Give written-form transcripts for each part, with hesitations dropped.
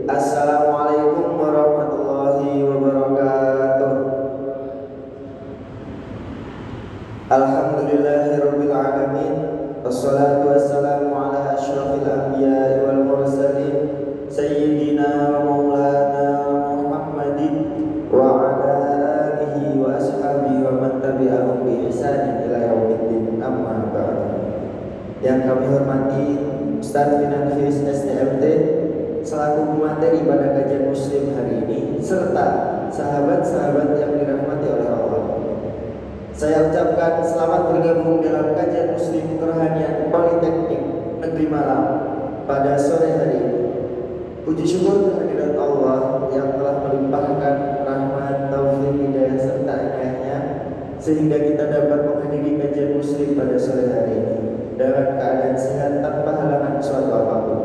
Assalamualaikum warahmatullahi wabarakatuh. Alhamdulillahirabbil alamin. Wassalatu wassalamu ala asyrafil anbiya'i wal mursalin sayyidina wa maulana Muhammadin wa ala alihi wa ashabihi wa man tabi'ahum bi ihsanin ila yaumiddin. Amma ba'd. Yang kami hormati Ustaz Finanfis STMT selaku pemateri pada kajian muslim hari ini, serta sahabat-sahabat yang dirahmati oleh Allah. Saya ucapkan selamat bergabung dalam kajian muslim Rohanian Politeknik Negeri Malang pada sore hari ini. Puji syukur kehadirat Allah yang telah melimpahkan rahmat, taufik, hidayah serta inayahnya sehingga kita dapat menghadiri kajian muslim pada sore hari ini dalam keadaan sehat tanpa halangan suatu apapun.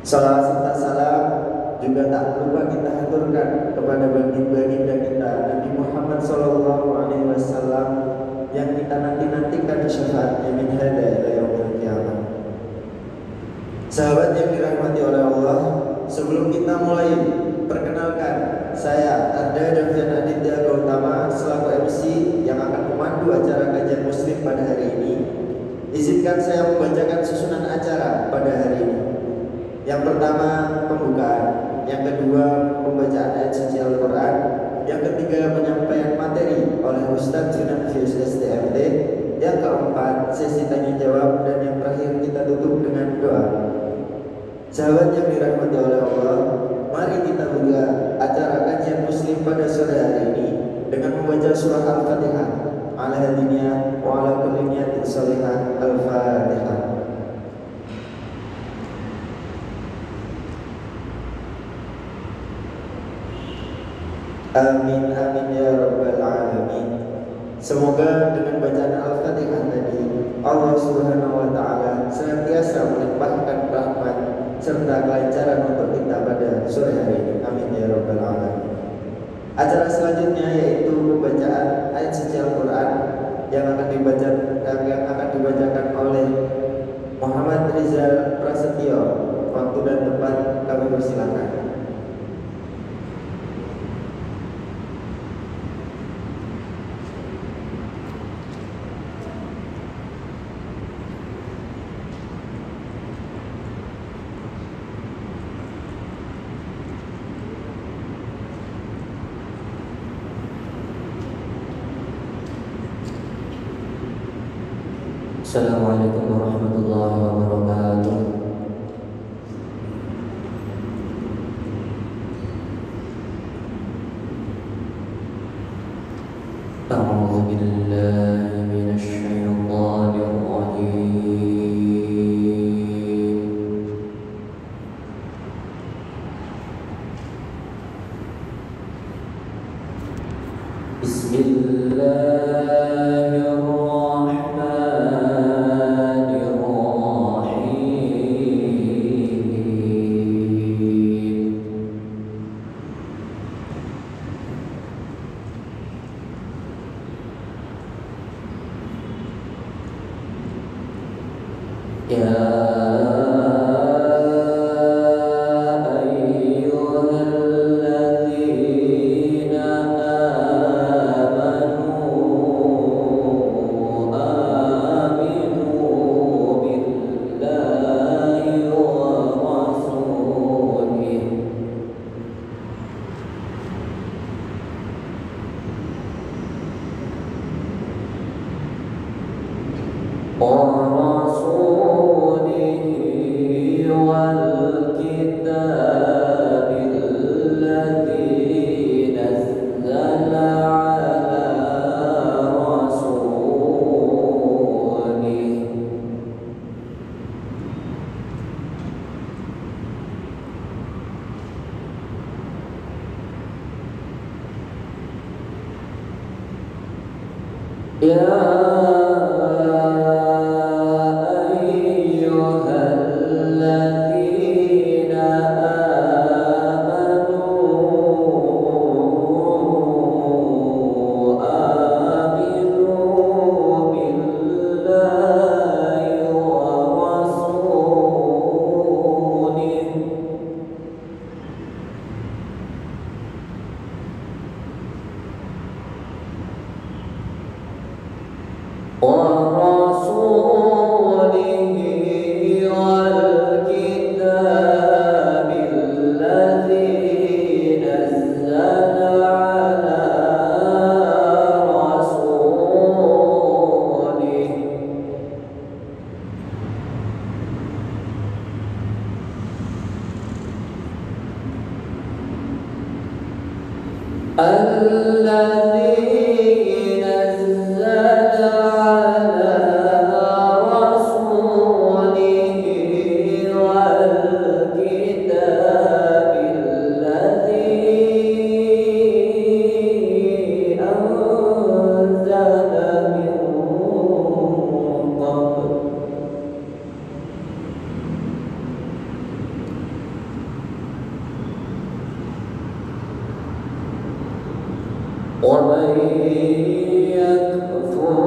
Salawat serta salam juga tak lupa kita haturkan kepada baginda kita Nabi Muhammad SAW yang kita nantikan syafaatnya min hada ila yaumil qiyamah. Sahabat yang dirahmati oleh Allah, sebelum kita mulai, perkenalkan saya Arda Davian Aditya Gautama selaku MC yang akan memandu acara kajian muslim pada hari ini. Izinkan saya membacakan susunan acara pada hari ini. Yang pertama pembukaan, yang kedua pembacaan ayat suci Al-Quran, yang ketiga penyampaian materi oleh Ustaz Finanfis STMT, yang keempat sesi tanya jawab, dan yang terakhir kita tutup dengan doa. Sahabat yang dirahmati oleh Allah, mari kita buka acara kajian muslim pada sore hari ini dengan membaca surah Al-Fatihah. Ala hadiniya wa ala kulli niyatin shalihah. Al-Fatihah. Amin amin ya rabbal alamin. Semoga dengan bacaan Al-Fatihah tadi Allah Subhanahu wa taala senantiasa melimpahkan rahmat serta kelancaran untuk kita pada sore hari ini. Amin ya rabbal alamin. Acara selanjutnya yaitu pembacaan ayat suci Al-Qur'an yang akan dibacakan oleh Muhammad Rizal Prasetyo. Waktu dan tempat kami persilakan. Assalamualaikum warahmatullahi wabarakatuh. A'udzu billahi minasy syaithanir rajim. الذي نزل على رسوله والكتاب الذي أنزل من قبل ومن يكفر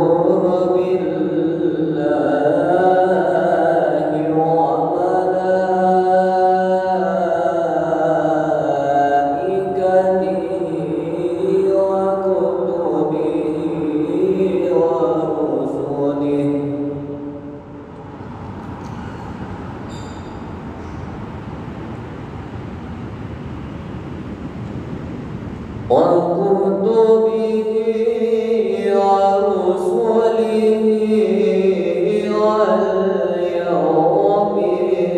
بالله وملائكته وكتبه ورسله واليوم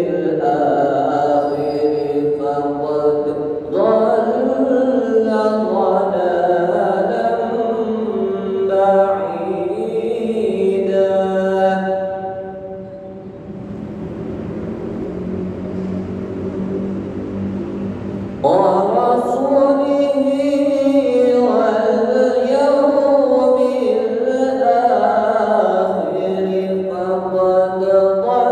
الآخر فقد ضل ضلالا بعيدا ورسوله واليوم الآخر فقد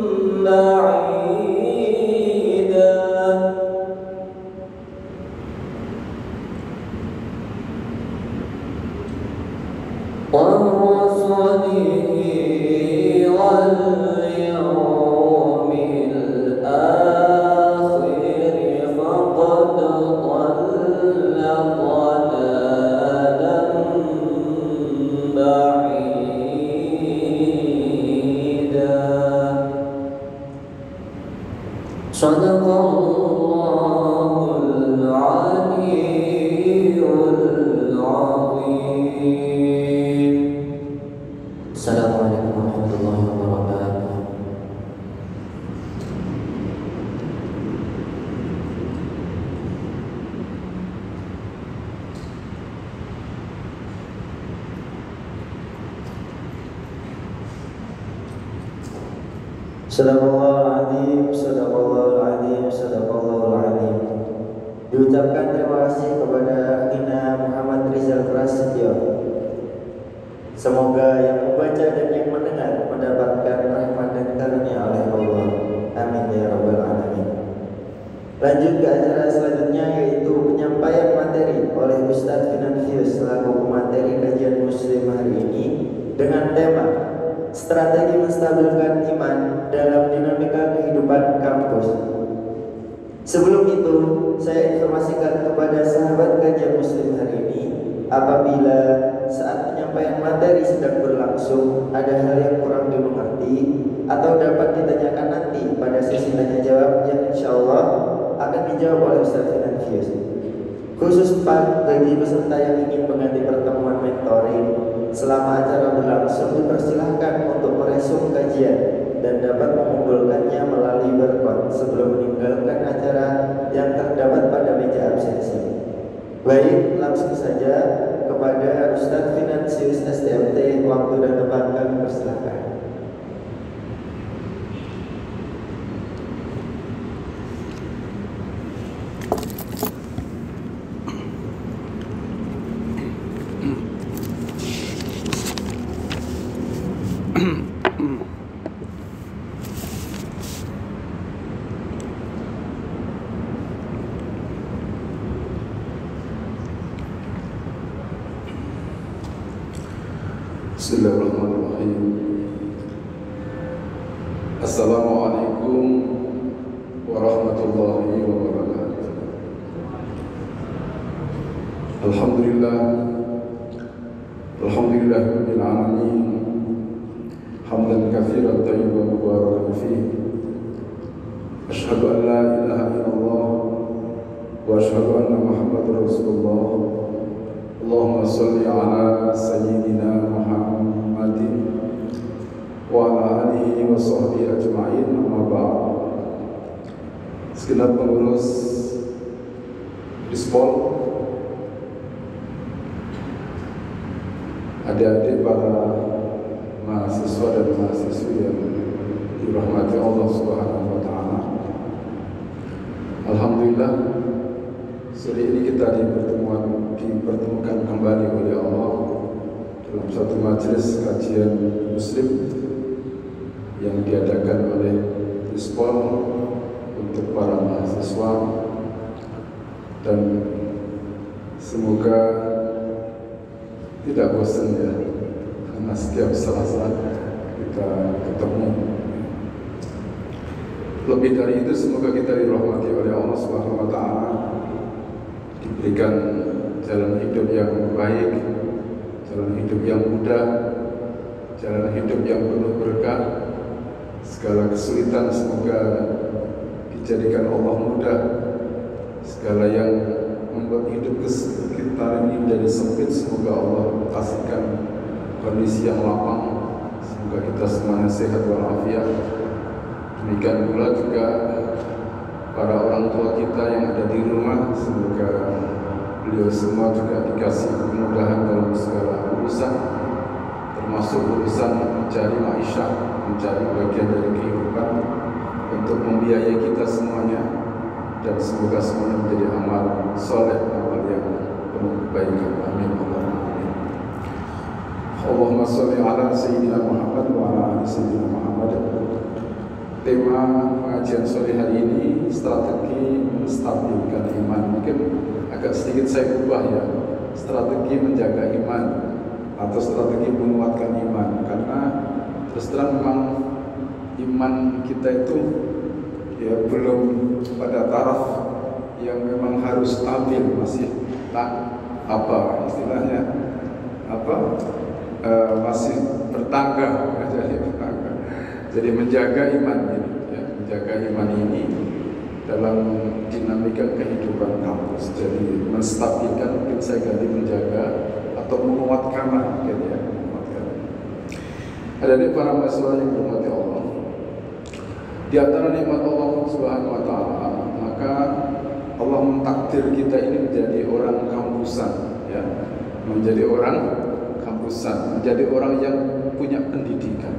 ضل ضلالا بعيدا ورسله واليوم الآخر فقد ضل ضلالا بعيدا صدق الله العلي العظيم. Assalamualaikum warahmatullahi wabarakatuh. Sadaqallahul azim, sadaqallahul azim, sadaqallahul azim. Diucapkan terima kasih kepada Dina Muhammad Rizal Prasetyo. Semoga yang membaca dan yang mendengar mendapatkan rahmat dan karunia oleh Allah. Amin ya rabbal alamin. Lanjut ke acara selanjutnya, yaitu penyampaian materi oleh Ustadz Finansius selaku pemateri kajian Muslim hari ini dengan tema strategi menstabilkan iman dalam dinamika kehidupan kampus. Sebelum itu, saya informasikan kepada sahabat kajian Muslim hari ini, apabila saat penyampaian materi sedang berlangsung ada hal yang kurang dimengerti atau dapat ditanyakan nanti pada sesi tanya jawab yang insya Allah akan dijawab oleh Ustadz Finansius. Khusus bagi peserta yang ingin mengganti pertemuan mentoring selama acara berlangsung, dipersilahkan untuk meresum kajian dan dapat mengumpulkannya melalui barcode sebelum meninggalkan acara yang terdapat pada meja absensi. Baik, langsung saja kepada Ustadz Finansius STMT, waktu dan tempat kami persilahkan. Bismillahirrahmanirrahim. Assalamualaikum warahmatullahi wabarakatuh. Alhamdulillah, alhamdulillahirabbil alamin. Hamdan katsiran thayyiban mubarakan fihi. Asyhadu an la ilaha illallah wa asyhadu anna Muhammadar Rasulullah. Allahumma salli ala sayyidina Muhammadin wa ala alihi wa sahbihi ajma'in, amma ba'd. segenap pengurus Dispol, adik-adik para mahasiswa dan mahasiswi yang dirahmati Allah Subhanahu wa Ta'ala. Alhamdulillah, sore ini kita dipertemukan kembali oleh Allah dalam satu majelis kajian Muslim yang diadakan oleh Dispol untuk para mahasiswa, dan semoga tidak bosan ya, karena setiap Selasa kita ketemu. Lebih dari itu, semoga kita dirahmati oleh Allah Subhanahu wa Ta'ala, diberikan jalan hidup yang baik, jalan hidup yang mudah, jalan hidup yang penuh berkah. Segala kesulitan semoga dijadikan Allah mudah. Segala yang membuat hidup kita ini menjadi sempit, semoga Allah kasihkan kondisi yang lapang. Semoga kita semuanya sehat walafiat. Demikian pula juga para orang tua kita yang ada di rumah, semoga beliau semua juga dikasih kemudahan dalam segala urusan, termasuk urusan mencari maisha, mencari bagian dari kehidupan untuk membiayai kita semuanya, dan semoga semuanya menjadi amal soleh, amal yang penuh kebaikan. Amin. Allahumma sholli ala Sayyidina Muhammad wa ala ali Sayyidina Muhammad. Tema pengajian sore hari ini, strategi menstabilkan iman. Mungkin agak sedikit saya ubah ya, strategi menjaga iman atau strategi menguatkan iman, karena terus terang memang iman kita itu ya belum pada taraf yang memang harus stabil, masih masih bertangga, jadi menjaga iman ini ya, menjaga iman ini dalam dinamika kehidupan kampus. Jadi menstabilkan, mungkin saya ganti menjaga atau menguatkan gitu ya, menguatkan. Ada nih para mahasiswa yang dirahmati Allah, di antara nikmat Allah Subhanahu wa Ta'ala, maka Allah mentakdir kita ini menjadi orang kampusan ya, menjadi orang kampusan, menjadi orang yang punya pendidikan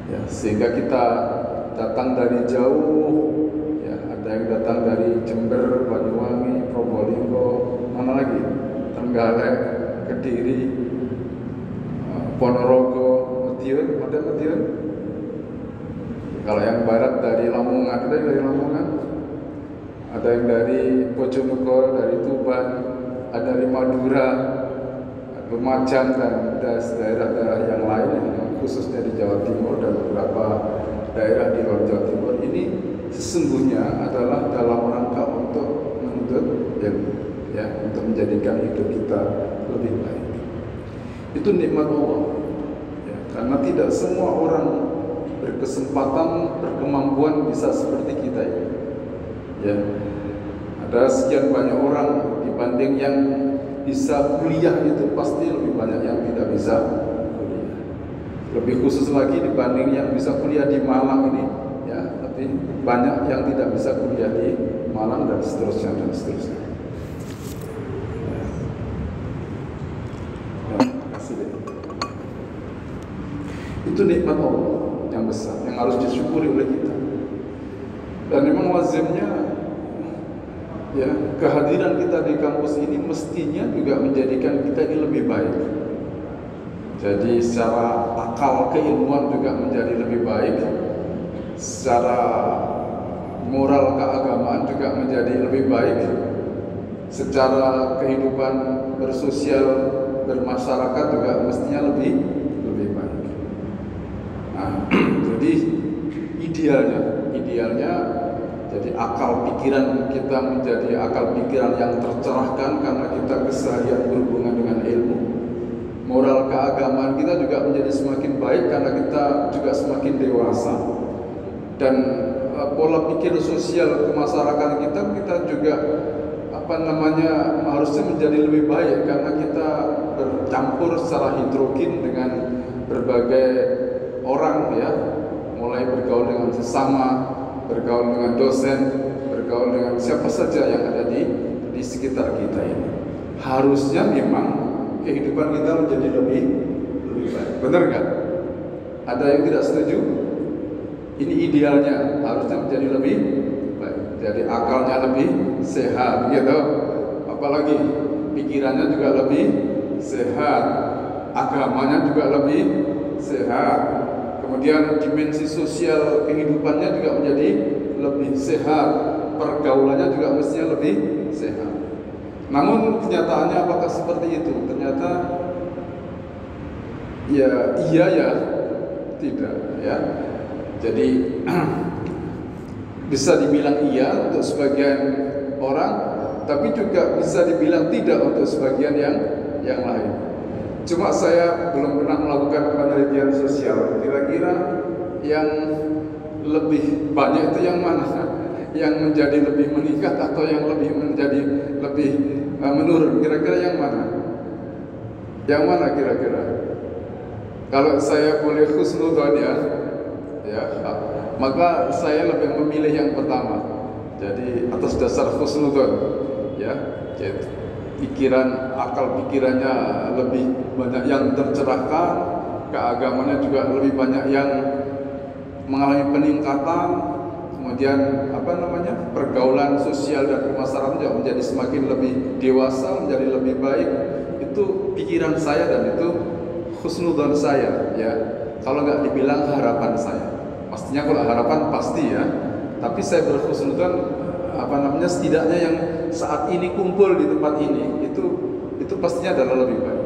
ya, sehingga kita datang dari jauh ya, ada yang datang dari Jember, Banyuwangi, Probolinggo, mana lagi, Trenggalek, Kediri, Ponorogo, Madiun, ada Madiun. Kalau yang barat dari Lamongan, ada yang dari Lamongan, ada yang dari Bojonegoro, dari Tuban, ada dari Madura, Lumajang, dan daerah-daerah yang lain, khususnya di Jawa Timur dan beberapa daerah di luar Jawa Timur. Ini sesungguhnya adalah dalam rangka untuk menuntut ilmu, ya, untuk menjadikan hidup kita lebih baik. Itu nikmat Allah, ya, karena tidak semua orang berkesempatan, berkemampuan bisa seperti kita ini. Ya, ada sekian banyak orang dibanding yang bisa kuliah, itu pasti lebih banyak yang tidak bisa kuliah. Lebih khusus lagi dibanding yang bisa kuliah di Malang ini, ya, tapi banyak yang tidak bisa kuliah di Malang, dan seterusnya dan seterusnya. Ya, terima kasih deh. Itu nikmat Allah yang besar, yang harus disyukuri oleh kita. Dan memang lazimnya ya, kehadiran kita di kampus ini mestinya juga menjadikan kita ini lebih baik. Jadi secara akal keilmuan juga menjadi lebih baik, secara moral keagamaan juga menjadi lebih baik, secara kehidupan bersosial bermasyarakat juga mestinya lebih baik. Nah, jadi idealnya jadi akal pikiran kita menjadi akal pikiran yang tercerahkan karena kita keseharian berhubungan dengan ilmu. Moral keagamaan kita juga menjadi semakin baik karena kita juga semakin dewasa. Dan pola pikir sosial kemasyarakatan kita juga harusnya menjadi lebih baik karena kita bercampur secara heterogen dengan berbagai orang ya, mulai bergaul dengan sesama, bergaul dengan dosen, bergaul dengan siapa saja yang ada di sekitar kita ini. Harusnya memang kehidupan kita menjadi lebih baik. Benar nggak? Ada yang tidak setuju? Ini idealnya, harusnya menjadi lebih baik. Jadi akalnya lebih sehat, gitu. Apalagi pikirannya juga lebih sehat, agamanya juga lebih sehat. Kemudian dimensi sosial kehidupannya juga menjadi lebih sehat, pergaulannya juga mestinya lebih sehat. Namun kenyataannya apakah seperti itu? Ternyata ya iya ya tidak ya. Jadi bisa dibilang iya untuk sebagian orang, tapi juga bisa dibilang tidak untuk sebagian yang lain. Cuma saya belum pernah melakukan penelitian sosial. Kira-kira yang lebih banyak itu yang mana? Yang menjadi lebih meningkat atau yang lebih menjadi lebih menurun? Kira-kira yang mana? Yang mana kira-kira? Kalau saya boleh husnudzon ya, maka saya lebih memilih yang pertama. Jadi atas dasar husnudzon, ya, jadi akal pikirannya lebih banyak yang tercerahkan, keagamannya juga lebih banyak yang mengalami peningkatan, kemudian pergaulan sosial dan pemasaran juga menjadi semakin lebih dewasa, menjadi lebih baik. Itu pikiran saya dan itu husnudzon saya, ya. Kalau nggak dibilang harapan saya, pastinya kalau harapan pasti ya. Tapi saya berhusnudzon setidaknya yang saat ini kumpul di tempat ini itu pastinya adalah lebih baik.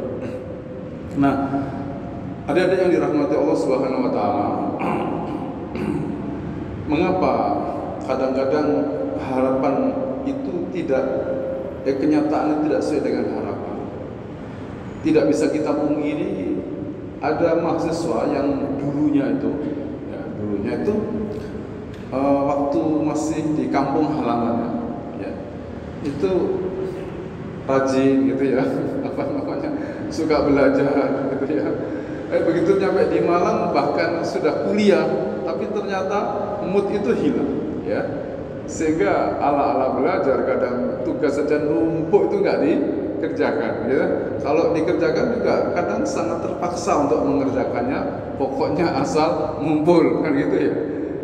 Nah, adik-adik yang dirahmati Allah Subhanahu wa taala, mengapa kadang-kadang harapan itu kenyataannya tidak sesuai dengan harapan? Tidak bisa kita pungkiri ada mahasiswa yang dulunya itu waktu masih di kampung halamannya, ya, itu rajin gitu ya, suka belajar gitu ya. Begitu nyampe di Malang bahkan sudah kuliah, tapi ternyata mood itu hilang, ya. Sehingga ala-ala belajar kadang tugas saja numpuk itu nggak dikerjakan, ya. Kalau dikerjakan juga kadang sangat terpaksa untuk mengerjakannya, pokoknya asal ngumpul kan gitu ya.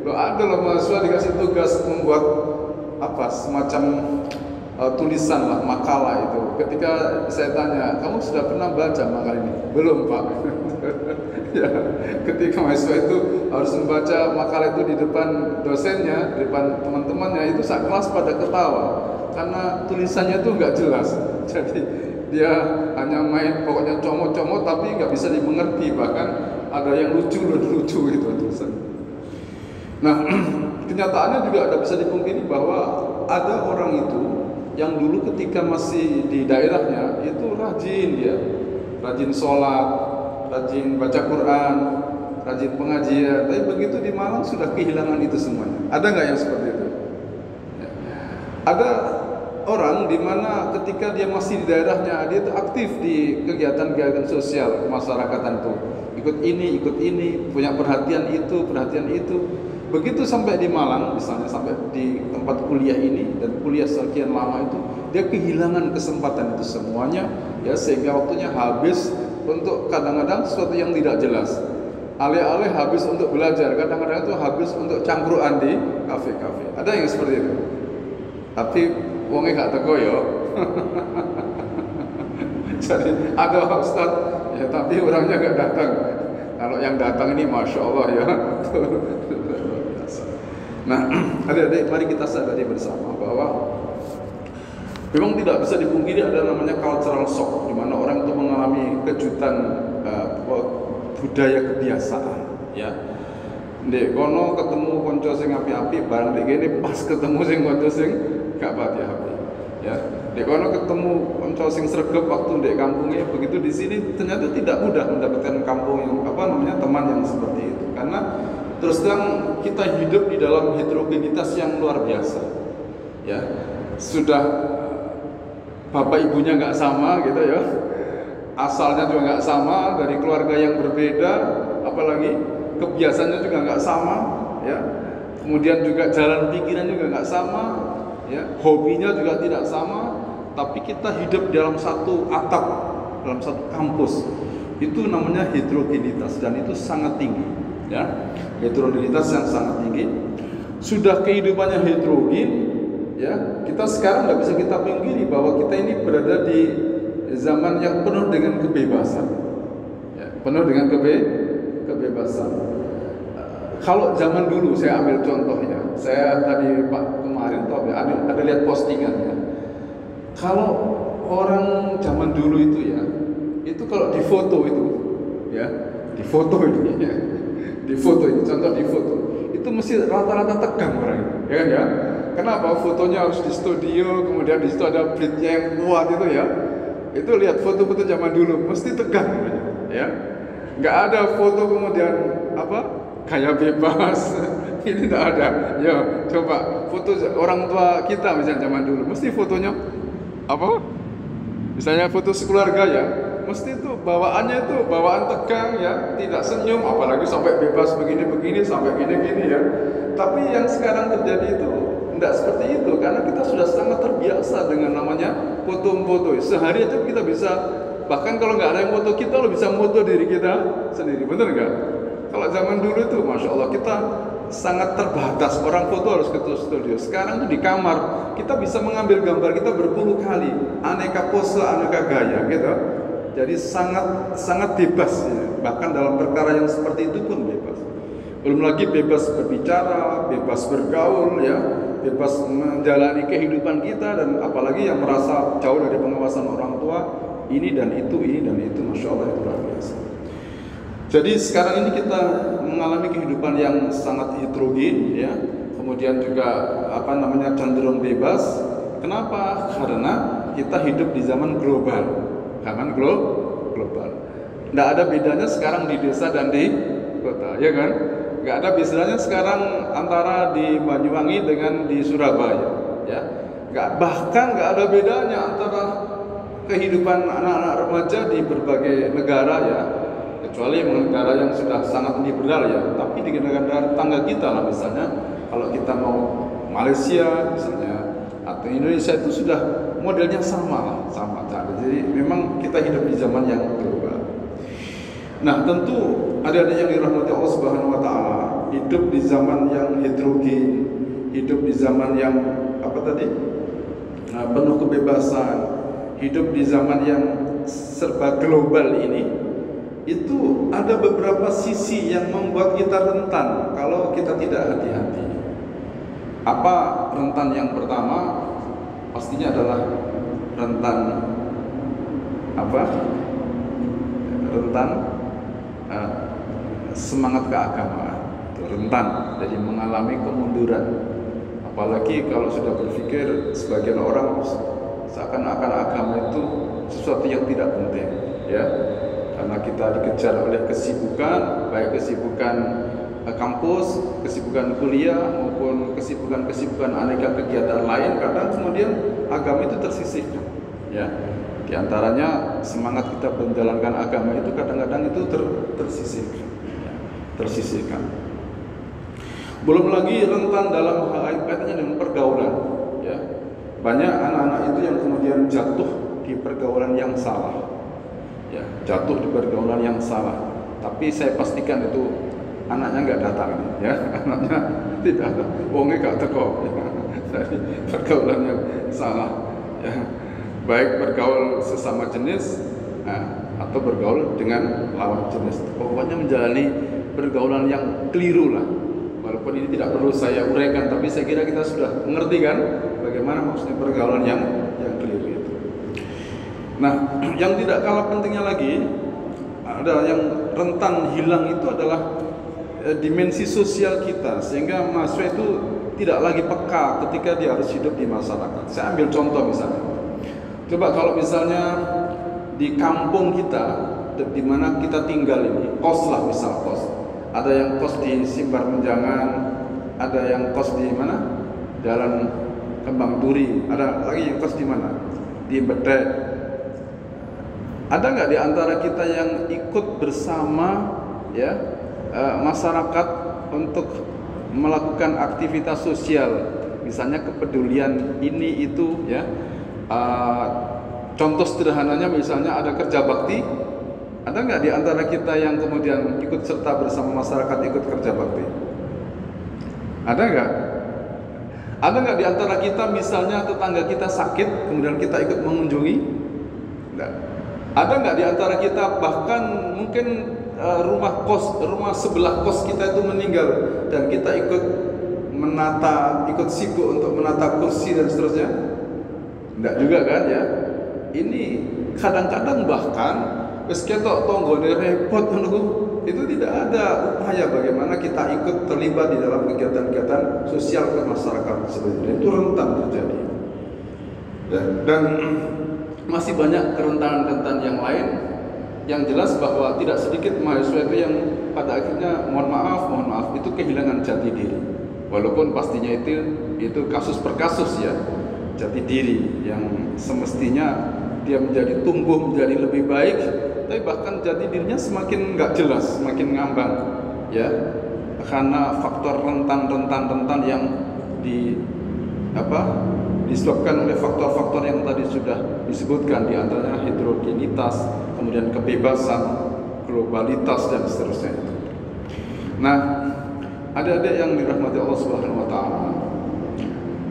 Ada loh mahasiswa dikasih tugas membuat semacam tulisan lah, makalah itu. Ketika saya tanya, kamu sudah pernah baca makalah ini? Belum, Pak. Ya, ketika mahasiswa itu harus membaca makalah itu di depan dosennya, di depan teman-temannya, itu sak kelas pada ketawa karena tulisannya itu nggak jelas. Jadi dia hanya main pokoknya comot-comot tapi nggak bisa dimengerti, bahkan ada yang lucu itu tulisan. Nah, kenyataannya juga ada bisa dipungkiri bahwa ada orang itu yang dulu ketika masih di daerahnya itu rajin sholat, rajin baca Quran, rajin pengajian. Tapi begitu di Malang sudah kehilangan itu semuanya. Ada nggak yang seperti itu? Ya. Ada orang di mana ketika dia masih di daerahnya, dia itu aktif di kegiatan-kegiatan sosial kemasyarakatan itu, ikut ini, punya perhatian itu. Begitu sampai di Malang, misalnya sampai di tempat kuliah ini dan kuliah sekian lama itu, dia kehilangan kesempatan itu semuanya, ya, sehingga waktunya habis untuk kadang-kadang sesuatu yang tidak jelas. Alih-alih habis untuk belajar, kadang-kadang itu habis untuk cangkruan di kafe-kafe. Ada yang seperti itu. Tapi wongnya gak teko ya. Jadi ada Ustaz, ya tapi orangnya gak datang. Kalau yang datang ini Masya Allah ya. Nah, adik-adik, mari kita sadari bersama bahwa memang tidak bisa dipungkiri ada namanya cultural shock, di mana orang itu mengalami kejutan budaya kebiasaan, ya. Ndek kono ketemu konco sing api-api, barang ndek kene pas ketemu sing konco sing gak pati-api, ya. Ndek kono ketemu konco sing sregep waktu ndek kampungnya, begitu di sini ternyata tidak mudah mendapatkan kampung yang teman yang seperti itu, karena terus terang kita hidup di dalam heterogenitas yang luar biasa, ya. Sudah bapak ibunya nggak sama gitu ya, asalnya juga nggak sama, dari keluarga yang berbeda, apalagi kebiasaannya juga nggak sama, ya. Kemudian juga jalan pikiran juga nggak sama, ya, hobinya juga tidak sama, tapi kita hidup dalam satu atap, dalam satu kampus. Itu namanya heterogenitas dan itu sangat tinggi, ya. Heterogenitas yang sangat tinggi. Sudah kehidupannya heterogen, ya. Kita sekarang nggak bisa kita pungkiri bahwa kita ini berada di zaman yang penuh dengan kebebasan, ya, penuh dengan kebebasan. Kalau zaman dulu saya ambil contohnya, saya tadi Pak kemarin tahu ya, ada lihat postingannya. Kalau orang zaman dulu itu ya, itu kalau di foto itu, ya, di foto ini, ya, di foto ini, contoh di foto, itu mesti rata-rata tegang orang itu, ya kan ya? Kenapa? Fotonya harus di studio, kemudian di situ ada beatnya yang kuat itu ya. Itu lihat foto-foto zaman dulu, mesti tegang, ya. Nggak ada foto kemudian apa? Kayak bebas, ini tidak ada. Ya, coba foto orang tua kita misalnya zaman dulu, mesti fotonya apa? Misalnya foto sekeluarga ya, mesti itu bawaannya itu bawaan tegang ya, tidak senyum, apalagi sampai bebas begini-begini sampai gini-gini ya. Tapi yang sekarang terjadi itu tidak seperti itu, karena kita sudah sangat terbiasa dengan namanya foto-foto. Sehari aja kita bisa, bahkan kalau nggak ada yang foto kita, lo bisa foto diri kita sendiri, bener nggak? Kalau zaman dulu itu, masya Allah, kita sangat terbatas. Orang foto harus ke studio. Sekarang tuh di kamar kita bisa mengambil gambar kita berpuluh kali, aneka pose, aneka gaya, gitu. Jadi sangat bebas, ya. Bahkan dalam perkara yang seperti itu pun bebas. Belum lagi bebas berbicara, bebas bergaul, ya, bebas menjalani kehidupan kita, dan apalagi yang merasa jauh dari pengawasan orang tua, ini dan itu, masya Allah, itu luar biasa. Jadi sekarang ini kita mengalami kehidupan yang sangat heterogen, ya. Kemudian juga cenderung bebas. Kenapa? Karena kita hidup di zaman global. Zaman global. Tidak ada bedanya sekarang di desa dan di kota, ya kan? Nggak ada bedanya sekarang antara di Banyuwangi dengan di Surabaya, ya. Bahkan nggak ada bedanya antara kehidupan anak-anak remaja di berbagai negara, ya. Kecuali negara yang sudah sangat liberal, ya. Tapi di negara tangga kita lah, misalnya kalau kita mau Malaysia misalnya atau Indonesia, itu sudah modelnya sama. Jadi memang kita hidup di zaman yang global. Nah, tentu ada yang dirahmati Allah Subhanahu wa taala, hidup di zaman yang heterogen, hidup di zaman yang penuh kebebasan, hidup di zaman yang serba global ini. Itu ada beberapa sisi yang membuat kita rentan kalau kita tidak hati-hati. Apa rentan yang pertama? Pastinya adalah rentan semangat keagamaan, rentan jadi mengalami kemunduran. Apalagi kalau sudah berpikir sebagian orang seakan-akan agama itu sesuatu yang tidak penting, ya. Karena kita dikejar oleh kesibukan, baik kesibukan kampus, kesibukan kuliah, maupun kesibukan aneka kegiatan lain. Kadang kemudian agama itu tersisihkan, ya. Di antaranya semangat kita menjalankan agama itu kadang-kadang itu tersisihkan, ya. Tersisihkan. Belum lagi rentan dalam kaitannya dengan pergaulan, ya. Banyak anak-anak itu yang kemudian jatuh di pergaulan yang salah, ya, jatuh di pergaulan yang salah. Tapi saya pastikan itu anaknya nggak datang, ya, anaknya tidak ada, wongnya nggak teko, ya. Dari pergaulan yang salah, ya. Baik bergaul sesama jenis, atau bergaul dengan lawan jenis. Pokoknya menjalani pergaulan yang keliru lah. Walaupun ini tidak perlu saya uraikan, tapi saya kira kita sudah mengerti kan bagaimana maksudnya pergaulan yang keliru itu. Nah, yang tidak kalah pentingnya lagi, ada yang rentan hilang itu adalah dimensi sosial kita, sehingga mahasiswa itu tidak lagi peka ketika dia harus hidup di masyarakat. Saya ambil contoh misalnya. Coba kalau misalnya di kampung kita, di mana kita tinggal ini, kos lah, misal kos. Ada yang kos di Simbar Menjangan, ada yang kos di mana? Jalan Kembang Turi, ada lagi yang kos di mana? Di Bedek. Ada nggak di antara kita yang ikut bersama, ya, masyarakat untuk melakukan aktivitas sosial misalnya kepedulian ini itu ya. Contoh sederhananya misalnya ada kerja bakti, ada nggak di antara kita yang kemudian ikut serta bersama masyarakat ikut kerja bakti? Ada nggak? Ada nggak di antara kita misalnya tetangga kita sakit kemudian kita ikut mengunjungi? Nggak. Ada nggak di antara kita bahkan mungkin rumah sebelah kos kita itu meninggal dan kita ikut ikut sibuk untuk menata kursi dan seterusnya? Nggak juga kan ya? Ini kadang-kadang bahkan wis ketok tonggone repot menunggu itu tidak ada upaya bagaimana kita ikut terlibat di dalam kegiatan-kegiatan sosial kemasyarakatan seperti itu. Itu rentan terjadi. Dan masih banyak kerentanan-kerentanan yang lain yang jelas bahwa tidak sedikit mahasiswa itu yang pada akhirnya mohon maaf itu kehilangan jati diri. Walaupun pastinya itu kasus per kasus ya, jati diri yang semestinya dia tumbuh menjadi lebih baik, tapi bahkan jati dirinya semakin nggak jelas, semakin ngambang ya, karena faktor rentan yang disebabkan oleh faktor-faktor yang tadi sudah disebutkan, di antaranya heterogenitas, kemudian kebebasan, globalitas dan seterusnya. Nah, adik-adik yang dirahmati Allah Subhanahu wa taala,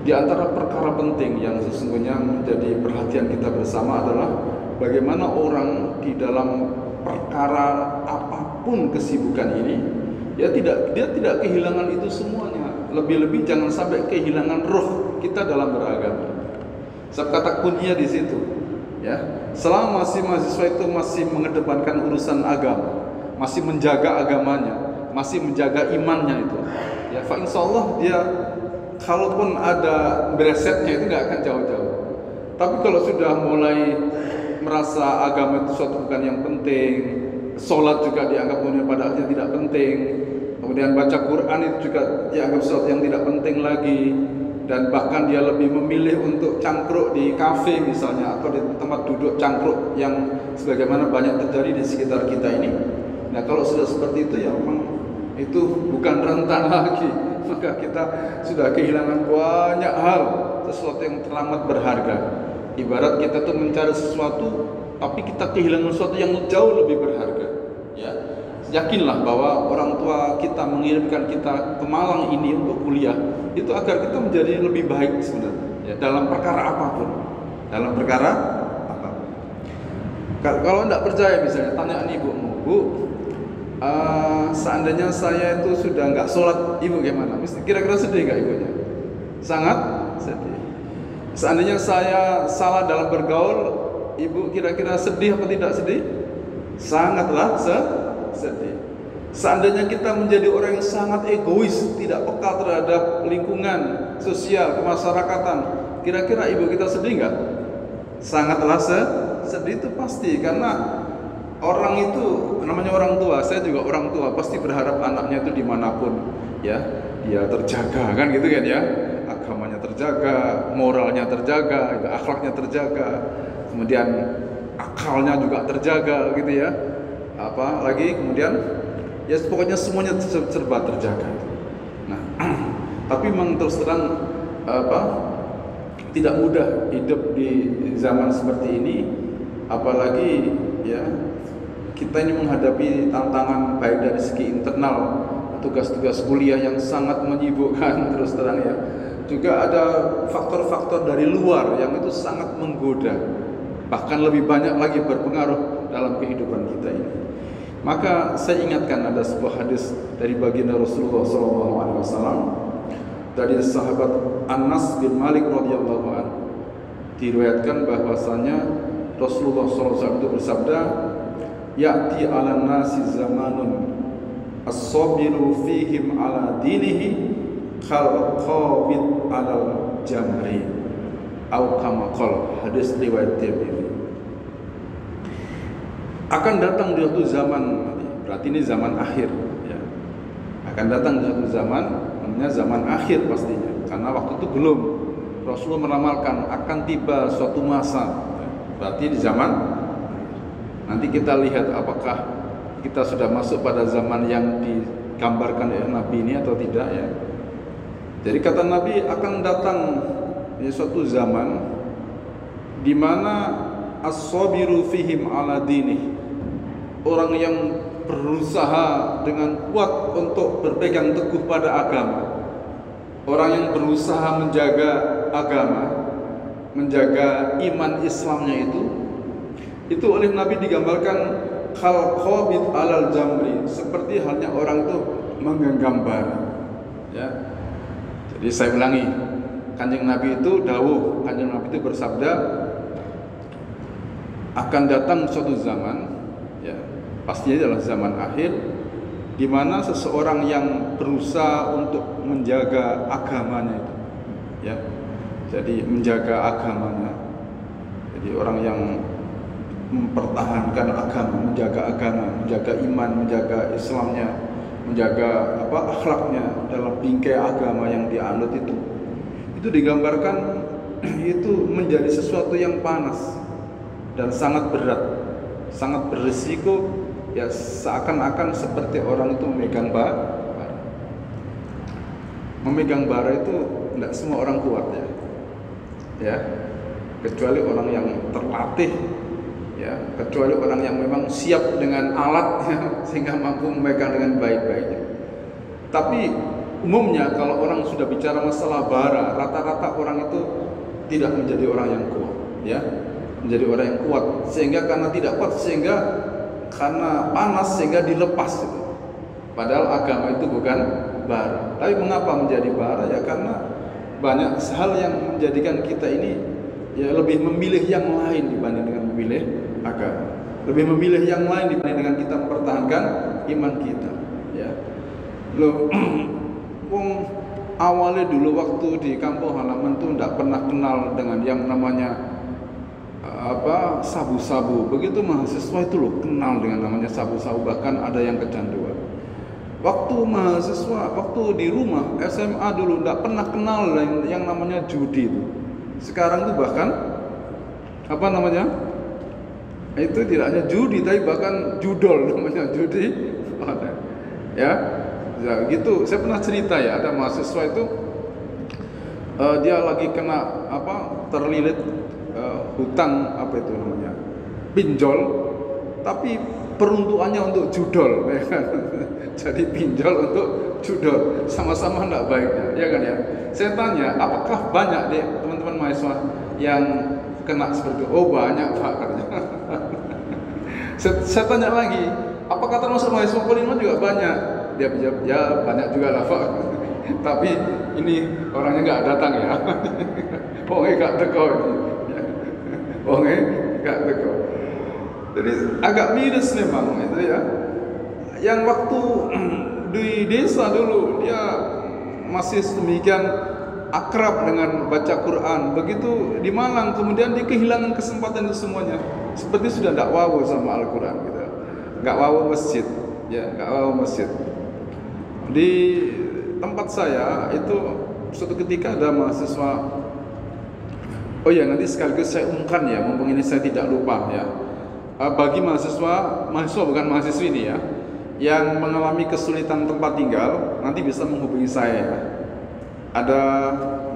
di antara perkara penting yang sesungguhnya menjadi perhatian kita bersama adalah bagaimana orang di dalam perkara apapun kesibukan ini, dia tidak kehilangan itu semuanya. Lebih-lebih jangan sampai kehilangan roh kita dalam beragama. Sebab kata kuncinya di situ, ya. Selama mahasiswa itu masih mengedepankan urusan agama, masih menjaga agamanya, masih menjaga imannya itu, ya, fa insyaallah dia kalaupun ada beresetnya itu nggak akan jauh-jauh. Tapi kalau sudah mulai merasa agama itu suatu bukan yang penting, sholat juga dianggap pada akhirnya tidak penting, kemudian baca Quran itu juga dianggap sesuatu yang tidak penting lagi, dan bahkan dia lebih memilih untuk cangkruk di kafe misalnya, atau di tempat duduk cangkruk yang sebagaimana banyak terjadi di sekitar kita ini. Nah, kalau sudah seperti itu ya memang itu bukan rentan lagi, maka kita sudah kehilangan banyak hal, sesuatu yang teramat berharga. Ibarat kita tuh mencari sesuatu, tapi kita kehilangan sesuatu yang jauh lebih berharga. Ya, yakinlah bahwa orang tua kita mengirimkan kita ke Malang ini untuk kuliah, itu agar kita menjadi lebih baik sebenarnya. Ya, dalam perkara apapun, dalam perkara apapun. Kalau tidak percaya misalnya tanyaan ibumu, Bu, seandainya saya itu sudah nggak sholat, ibu gimana? Kira-kira sedih nggak ibunya? Sangat sedih. Seandainya saya salah dalam bergaul, ibu kira-kira sedih apa tidak sedih? Sangatlah sedih. Seandainya kita menjadi orang yang sangat egois, tidak peka terhadap lingkungan sosial kemasyarakatan, kira-kira ibu kita sedih nggak? Sangatlah sedih, itu pasti, karena orang itu namanya orang tua. Saya juga orang tua, pasti berharap anaknya itu dimanapun ya dia terjaga, kan gitu kan ya, agamanya terjaga, moralnya terjaga, akhlaknya terjaga, kemudian akalnya juga terjaga gitu ya, apalagi kemudian ya pokoknya semuanya serba terjaga. Nah, tapi memang terus terang tidak mudah hidup di zaman seperti ini, apalagi ya kita ini menghadapi tantangan baik dari segi internal, tugas-tugas kuliah yang sangat menyibukkan terus terang ya. Juga ada faktor-faktor dari luar yang itu sangat menggoda, bahkan lebih banyak lagi berpengaruh dalam kehidupan kita ini. Maka saya ingatkan ada sebuah hadis dari baginda Rasulullah SAW dari sahabat Anas bin Malik radhiyallahu anhu. Diriwayatkan bahwasanya Rasulullah SAW itu bersabda, ya'ti 'alan nasi zamanun as-sabiru fihim 'ala dinihi khal qawid 'alal jamri au kama qala, hadis riwayat Tirmidzi. Akan datang di suatu zaman, berarti ini zaman akhir ya. Akan datang di suatu zaman, namanya zaman akhir pastinya, karena waktu itu belum. Rasulullah meramalkan akan tiba suatu masa, berarti di zaman. Nanti kita lihat apakah kita sudah masuk pada zaman yang digambarkan oleh Nabi ini atau tidak ya. Jadi kata Nabi, akan datang suatu zaman di mana as-sabiru fihim ala dinih, orang yang berusaha dengan kuat untuk berpegang teguh pada agama, orang yang berusaha menjaga agama, menjaga iman Islamnya itu oleh Nabi digambarkan kal khabid alal jamri, seperti halnya orang itu menggenggam bara, ya. Jadi saya ulangi, Kanjeng Nabi itu dawuh, Kanjeng Nabi itu bersabda, akan datang suatu zaman, ya, pastinya adalah zaman akhir, di mana seseorang yang berusaha untuk menjaga agamanya itu, ya, jadi menjaga agamanya, jadi orang yang mempertahankan agama, menjaga iman, menjaga Islamnya, menjaga akhlaknya dalam bingkai agama yang dianut itu digambarkan itu menjadi sesuatu yang panas dan sangat berat, sangat berisiko, ya, seakan-akan seperti orang itu memegang bara. Memegang bara itu tidak semua orang kuat, ya, kecuali orang yang terlatih, ya, kecuali orang yang memang siap dengan alatnya sehingga mampu memegang dengan baik-baiknya. Tapi umumnya kalau orang sudah bicara masalah bara, rata-rata orang itu tidak menjadi orang yang kuat, ya, menjadi orang yang kuat, sehingga karena tidak kuat, sehingga karena panas sehingga dilepas itu. Padahal agama itu bukan bara. Tapi mengapa menjadi bara? Ya karena banyak hal yang menjadikan kita ini ya lebih memilih yang lain dibanding dengan memilih agama, lebih memilih yang lain dibanding dengan kita mempertahankan iman kita, ya. Loh, wong awalnya dulu waktu di kampung halaman tuh tidak pernah kenal dengan yang namanya sabu-sabu. Begitu mahasiswa itu loh kenal dengan namanya sabu-sabu, bahkan ada yang kecanduan. Waktu mahasiswa, waktu di rumah SMA dulu tidak pernah kenal yang namanya judi itu. Sekarang tuh bahkan itu tidak hanya judi, tapi bahkan judol namanya judi. Ya, gitu. Saya pernah cerita, ya, ada mahasiswa itu dia lagi kena terlilit hutang pinjol, tapi peruntukannya untuk judol, ya kan? Jadi pinjol untuk judol, sama-sama tidak baiknya, ya kan, ya. Saya tanya, apakah banyak deh teman-teman mahasiswa yang kena seperti itu? Oh banyak Pak, katanya. Saya tanya lagi, apakah termasuk mahasiswa Polima juga banyak? Dia jawab, ya banyak juga lah Pak. Tapi ini orangnya nggak datang, ya. Pokoknya nggak teko ini. Pokoknya nggak teko. Jadi agak miris memang itu, ya. Yang waktu di desa dulu dia masih demikian akrab dengan baca Quran. Begitu di Malang kemudian dia kehilangan kesempatan itu semuanya. Seperti sudah tidak wow sama Al-Quran gitu. Nggak wow masjid, ya, nggak wow masjid. Di tempat saya itu suatu ketika ada mahasiswa. Oh ya, nanti sekaligus saya umumkan, ya, mumpung ini saya tidak lupa, ya. Bagi mahasiswa bukan mahasiswi ini, ya, yang mengalami kesulitan tempat tinggal, nanti bisa menghubungi saya, ya. Ada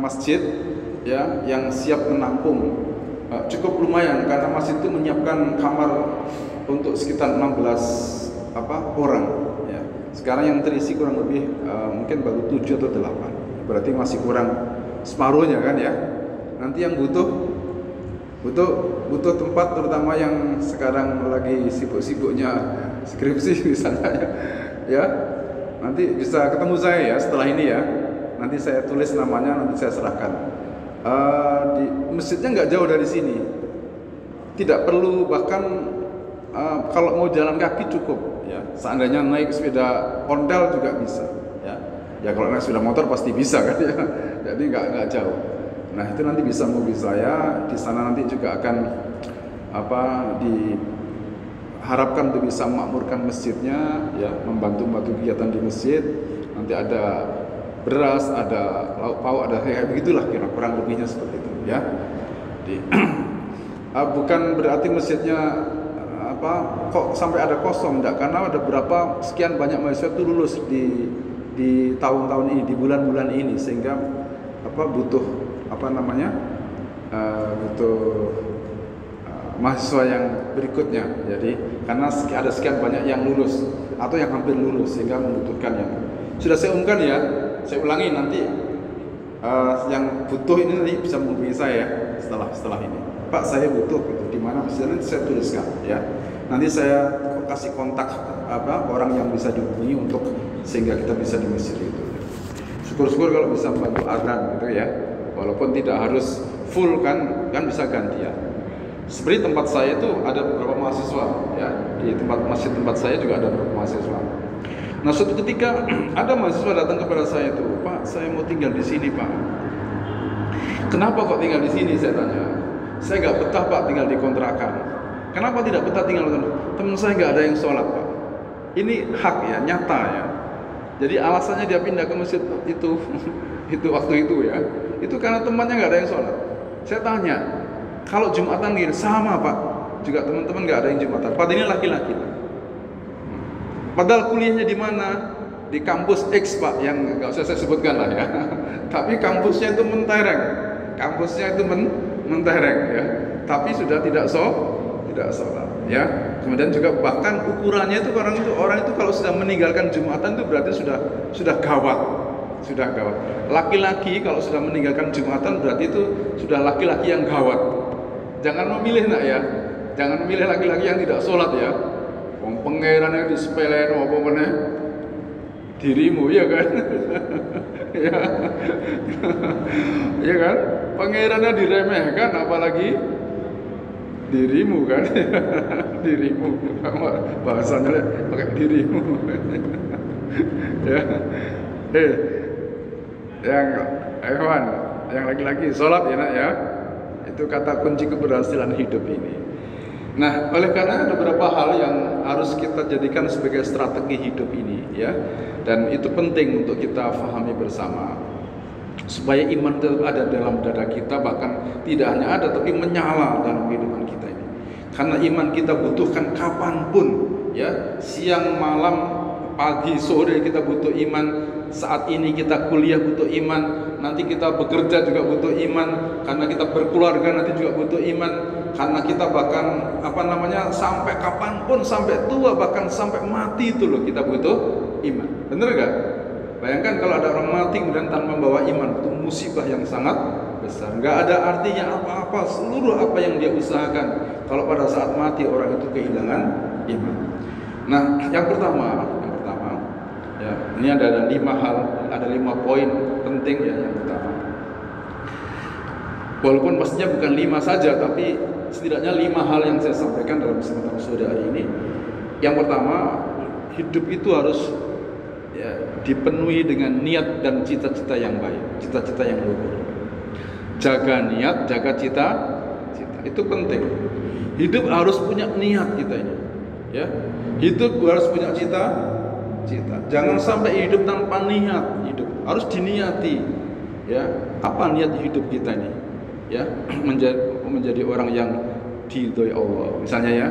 masjid, ya, yang siap menampung cukup lumayan, karena masjid itu menyiapkan kamar untuk sekitar 16 orang, ya. Sekarang yang terisi kurang lebih mungkin baru 7 atau 8, berarti masih kurang separuhnya, kan, ya. Nanti yang butuh tempat, terutama yang sekarang lagi sibuk-sibuknya skripsi misalnya, ya, nanti bisa ketemu saya, ya, setelah ini, ya. Nanti saya tulis namanya, nanti saya serahkan. Di masjidnya nggak jauh dari sini, tidak perlu, bahkan kalau mau jalan kaki cukup, ya. Seandainya naik sepeda ondel juga bisa, ya. Ya kalau naik sepeda motor pasti bisa, kan, ya. Jadi nggak jauh. Nah itu nanti bisa mobil saya di sana, nanti juga akan diharapkan untuk bisa memakmurkan masjidnya, ya, membantu kegiatan di masjid. Nanti ada beras, ada lauk pauk, ada kayak begitulah, kurang lebihnya seperti itu, ya. Bukan berarti masjidnya kok sampai ada kosong, enggak, karena ada berapa sekian banyak mahasiswa itu lulus di di tahun-tahun ini, di bulan-bulan ini, sehingga butuh mahasiswa yang berikutnya. Jadi karena ada sekian banyak yang lulus atau yang hampir lulus, sehingga membutuhkan yang sudah saya umumkan ya. Saya ulangi nanti yang butuh ini nanti bisa menghubungi saya setelah ini. Pak, saya butuh gitu. Di mana nanti saya tuliskan ya. Nanti saya kasih kontak orang yang bisa dihubungi untuk sehingga kita bisa di masjid itu. Syukur-syukur kalau bisa membantu adzan gitu ya. Walaupun tidak harus full kan bisa gantian. Seperti tempat saya itu ada beberapa mahasiswa ya. Di masjid tempat saya juga ada beberapa mahasiswa. Nah, suatu ketika ada mahasiswa datang kepada saya itu, Pak, saya mau tinggal di sini, Pak. Kenapa kok tinggal di sini? Saya tanya. Saya nggak betah, Pak, tinggal di kontrakan. Kenapa tidak betah tinggal di kontrakan? Teman saya nggak ada yang sholat, Pak. Ini hak ya, nyata ya. Jadi alasannya dia pindah ke masjid itu, itu waktu itu ya. Itu karena temannya nggak ada yang sholat. Saya tanya, kalau Jumatan gini sama, Pak. Juga teman-teman nggak ada yang Jumatan. Pak, ini laki-laki. Padahal kuliahnya di mana? Di kampus X, Pak, yang nggak usah saya sebutkan lah ya. Tapi kampusnya itu mentereng, mentereng ya. Tapi sudah tidak sholat ya. Kemudian juga bahkan ukurannya itu orang itu kalau sudah meninggalkan Jumatan itu berarti sudah gawat, Laki-laki kalau sudah meninggalkan Jumatan berarti itu sudah laki-laki yang gawat. Jangan memilih nak ya, jangan memilih laki-laki yang tidak sholat ya. Pengerannya disepelein apa mana dirimu ya kan. Ya kan, pangerannya diremehkan apalagi dirimu kan. Dirimu bahasanya pakai dirimu. Ya. Yang laki-laki sholat ya nak ya, itu kata kunci keberhasilan hidup ini. Nah, oleh karena ada beberapa hal yang harus kita jadikan sebagai strategi hidup ini ya, dan itu penting untuk kita fahami bersama supaya iman tetap ada dalam dada kita, bahkan tidak hanya ada tapi menyala dalam kehidupan kita ini. Karena iman kita butuhkan kapanpun ya, siang, malam, pagi, sore kita butuh iman. Saat ini kita kuliah butuh iman, nanti kita bekerja juga butuh iman, karena kita berkeluarga nanti juga butuh iman, karena kita bahkan sampai kapanpun, sampai tua, bahkan sampai mati itu loh kita butuh iman. Bener gak? Bayangkan kalau ada orang mati kemudian tanpa membawa iman, itu musibah yang sangat besar. Gak ada artinya apa-apa seluruh apa yang dia usahakan kalau pada saat mati orang itu kehilangan iman. Nah, yang pertama ya, ini ada 5 hal, ada 5 poin penting ya yang pertama. Walaupun pastinya bukan 5 saja, tapi setidaknya 5 hal yang saya sampaikan dalam kesempatan sore hari ini. Yang pertama, hidup itu harus ya, dipenuhi dengan niat dan cita-cita yang baik, cita-cita yang luhur. Jaga niat, jaga cita, itu penting. Hidup harus punya niat kita ini, ya. Hidup harus punya cita. Jangan sampai hidup tanpa niat. Hidup harus diniati. Ya, apa niat hidup kita ini? Ya, menjadi orang yang diridhoi Allah. Misalnya ya,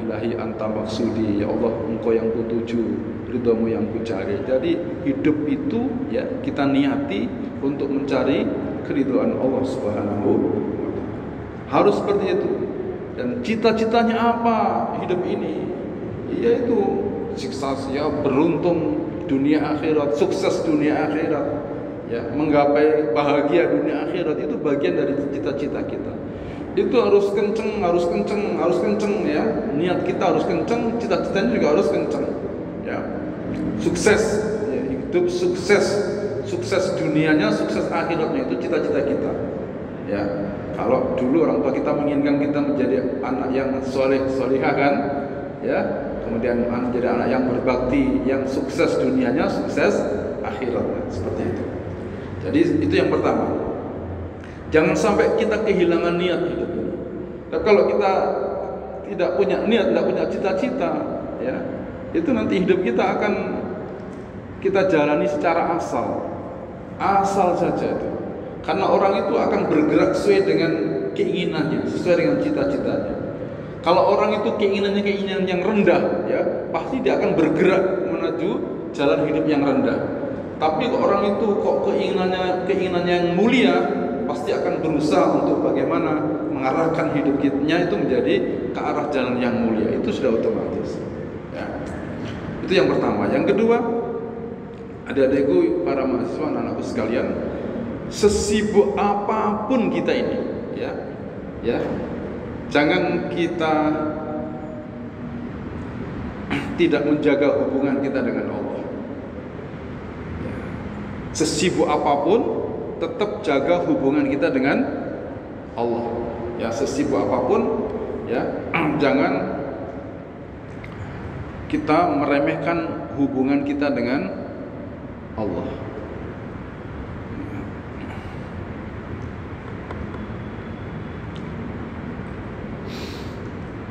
Ilahi anta maksudi, ya Allah engkau yang kutuju, ridhomu yang kucari. Jadi hidup itu ya kita niati untuk mencari keridhaan Allah Subhanahu wa taala. Harus seperti itu. Dan cita-citanya apa hidup ini? Yaitu sukses ya, beruntung dunia akhirat, sukses dunia akhirat ya, menggapai bahagia dunia akhirat, itu bagian dari cita-cita kita. Itu harus kenceng ya, niat kita harus kenceng, cita-citanya juga harus kenceng ya. Sukses ya, hidup sukses dunianya, sukses akhiratnya, itu cita-cita kita ya. Kalau dulu orang tua kita menginginkan kita menjadi anak yang solehah kan ya, kemudian menjadi anak yang berbakti, yang sukses dunianya, sukses akhiratnya, seperti itu. Jadi itu yang pertama. Jangan sampai kita kehilangan niat hidup ini. Dan kalau kita tidak punya niat, tidak punya cita-cita, ya, itu nanti hidup kita akan kita jalani secara asal saja itu. Karena orang itu akan bergerak sesuai dengan keinginannya, sesuai dengan cita-citanya. Kalau orang itu keinginan yang rendah, ya pasti dia akan bergerak menuju jalan hidup yang rendah. Tapi orang itu kok keinginannya yang mulia, pasti akan berusaha untuk bagaimana mengarahkan hidupnya itu menjadi ke arah jalan yang mulia. Itu sudah otomatis. Ya. Itu yang pertama. Yang kedua, adik-adikku, para mahasiswa, anak-anakku sekalian, sesibuk apapun kita ini, ya, jangan kita tidak menjaga hubungan kita dengan Allah. Sesibuk apapun, tetap jaga hubungan kita dengan Allah. Ya, sesibuk apapun, ya, jangan kita meremehkan hubungan kita dengan Allah.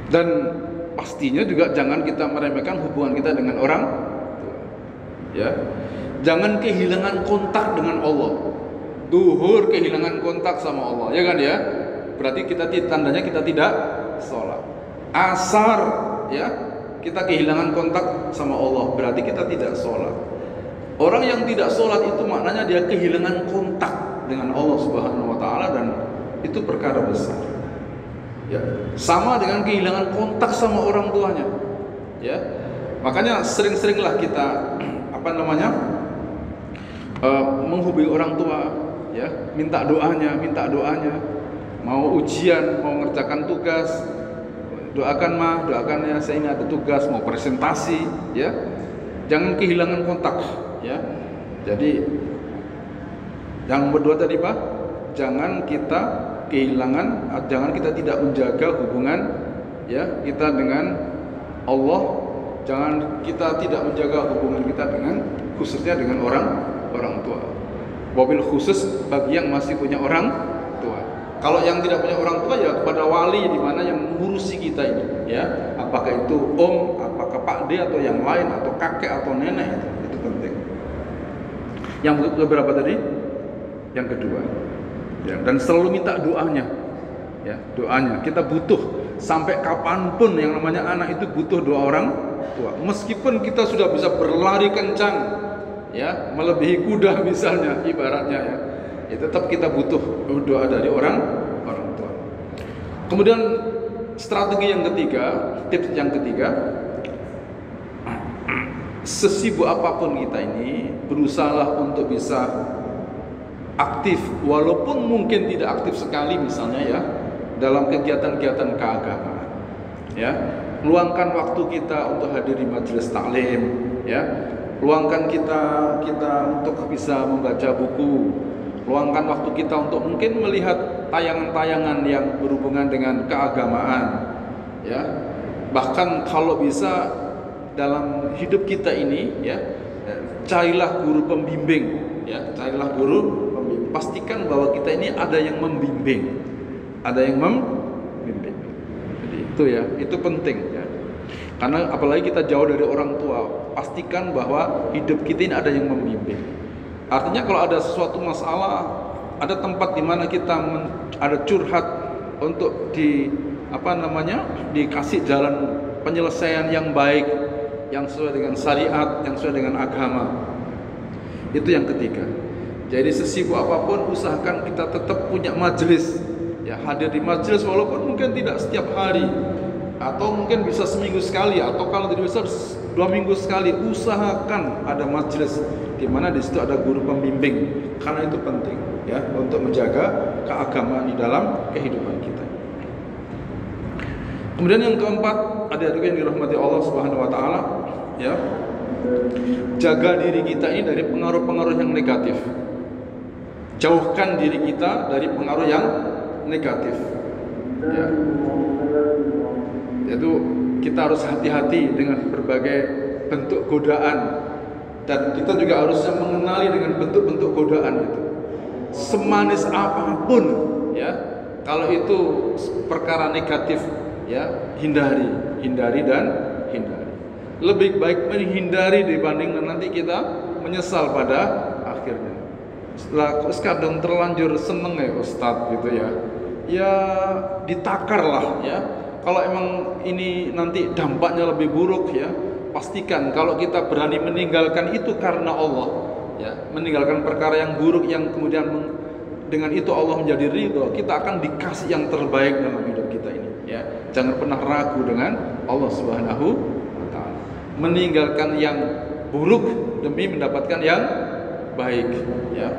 Dan pastinya juga jangan kita meremehkan hubungan kita dengan orang tua. Ya. Jangan kehilangan kontak dengan Allah. Duhur kehilangan kontak sama Allah, ya kan ya? Berarti tandanya kita tidak sholat. Asar, ya, kita kehilangan kontak sama Allah, berarti kita tidak sholat. Orang yang tidak sholat itu maknanya dia kehilangan kontak dengan Allah Subhanahu Wa Taala, dan itu perkara besar. Ya, sama dengan kehilangan kontak sama orang tuanya. Ya, makanya sering-seringlah kita menghubungi orang tua, ya, minta doanya, mau ujian, mau ngerjakan tugas, doakan ya, saya ini ada tugas, mau presentasi, ya, jangan kehilangan kontak, ya. Jadi yang berdua tadi Pak, jangan kita tidak menjaga hubungan, ya, kita dengan Allah, jangan kita tidak menjaga hubungan kita dengan, khususnya dengan orang tua. Wabil khusus bagi yang masih punya orang tua. Kalau yang tidak punya orang tua, ya kepada wali, di mana yang mengurusi kita ini, ya, apakah itu om, apakah Pak D, atau yang lain, atau kakek atau nenek, itu penting. Yang beberapa tadi, yang kedua, ya, dan selalu minta doanya, ya, doanya. Kita butuh sampai kapanpun, yang namanya anak itu butuh doa orang tua. Meskipun kita sudah bisa berlari kencang, ya, melebihi kuda misalnya, ibaratnya, ya, tetap kita butuh doa dari orang tua. Kemudian strategi yang ketiga, tips yang ketiga, sesibuk apapun kita ini, berusahalah untuk bisa aktif, walaupun mungkin tidak aktif sekali misalnya, ya, dalam kegiatan-kegiatan keagamaan, ya. Luangkan waktu kita untuk hadir di majelis taklim, ya. Luangkan kita untuk bisa membaca buku. Luangkan waktu kita untuk mungkin melihat tayangan-tayangan yang berhubungan dengan keagamaan, ya. Bahkan kalau bisa dalam hidup kita ini, ya, carilah guru pembimbing, ya, carilah guru pembimbing. Pastikan bahwa kita ini ada yang membimbing, Jadi itu, ya, itu penting, ya. Karena apalagi kita jauh dari orang tua, pastikan bahwa hidup kita ini ada yang membimbing. Artinya kalau ada sesuatu masalah, ada tempat di mana kita ada curhat untuk dikasih jalan penyelesaian yang baik, yang sesuai dengan syariat, yang sesuai dengan agama. Itu yang ketiga. Jadi sesibuk apapun, usahakan kita tetap punya majelis, ya, hadir di majelis, walaupun mungkin tidak setiap hari, atau mungkin bisa seminggu sekali, atau kalau tidak bisa 2 minggu sekali. Usahakan ada majelis di mana di situ ada guru pembimbing, karena itu penting, ya, untuk menjaga keagamaan di dalam kehidupan kita. Kemudian yang keempat, adik-adik yang dirahmati Allah Subhanahu Wa Taala, ya, jaga diri kita ini dari pengaruh-pengaruh yang negatif. Jauhkan diri kita dari pengaruh yang negatif, ya. Yaitu kita harus hati-hati dengan berbagai bentuk godaan, dan kita juga harusnya mengenali dengan bentuk-bentuk godaan itu. Semanis apapun, ya, kalau itu perkara negatif, ya, hindari. Lebih baik menghindari dibanding nanti kita menyesal pada akhirnya. Setelah kadang terlanjur seneng, ya Ustadz, gitu, ya, ya ditakarlah, ya. Kalau emang ini nanti dampaknya lebih buruk, ya, pastikan kalau kita berani meninggalkan itu karena Allah, ya, meninggalkan perkara yang buruk yang kemudian dengan itu Allah menjadi ridho, kita akan dikasih yang terbaik dalam hidup kita ini, ya. Jangan pernah ragu dengan Allah Subhanahu wa taala. Meninggalkan yang buruk demi mendapatkan yang baik, ya.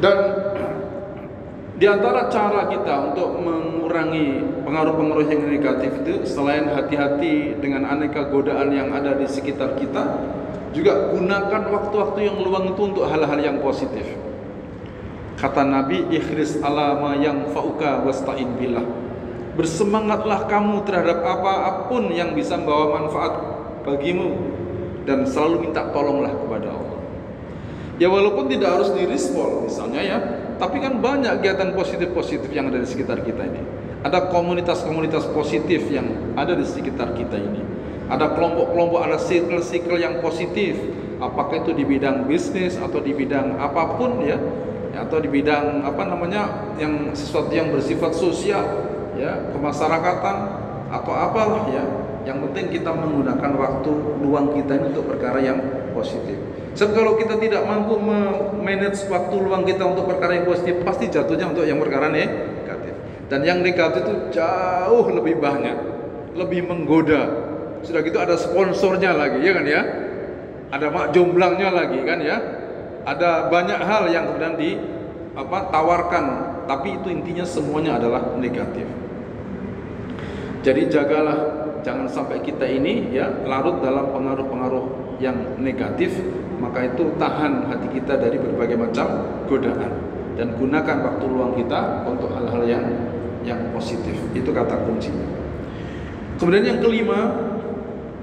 Dan di antara cara kita untuk mengurangi pengaruh-pengaruh yang negatif itu, selain hati-hati dengan aneka godaan yang ada di sekitar kita, juga gunakan waktu-waktu yang luang itu untuk hal-hal yang positif. Kata Nabi, ikhris ala ma yanfa'uka wasta'in billah. Bersemangatlah kamu terhadap apapun yang bisa membawa manfaat bagimu dan selalu minta tolonglah kepada Allah. Ya walaupun tidak harus direspon misalnya, ya, tapi kan banyak kegiatan positif-positif yang ada di sekitar kita ini. Ada komunitas-komunitas positif yang ada di sekitar kita ini. Ada kelompok-kelompok, ada circle-circle yang positif. Apakah itu di bidang bisnis atau di bidang apapun, ya, atau di bidang yang sesuatu yang bersifat sosial, ya, kemasyarakatan atau apalah, ya. Yang penting kita menggunakan waktu luang kita ini untuk perkara yang positif. Sebab kalau kita tidak mampu memanage waktu luang kita untuk perkara yang positif, pasti jatuhnya untuk yang perkara negatif. Dan yang negatif itu jauh lebih banyak, lebih menggoda. Sudah gitu ada sponsornya lagi, ya kan, ya. Ada mak jomblangnya lagi, kan, ya. Ada banyak hal yang kemudian ditawarkan, tapi itu intinya semuanya adalah negatif. Jadi jagalah, jangan sampai kita ini, ya, larut dalam pengaruh-pengaruh yang negatif. Maka itu tahan hati kita dari berbagai macam godaan dan gunakan waktu luang kita untuk hal-hal yang positif. Itu kata kuncinya. Kemudian yang kelima,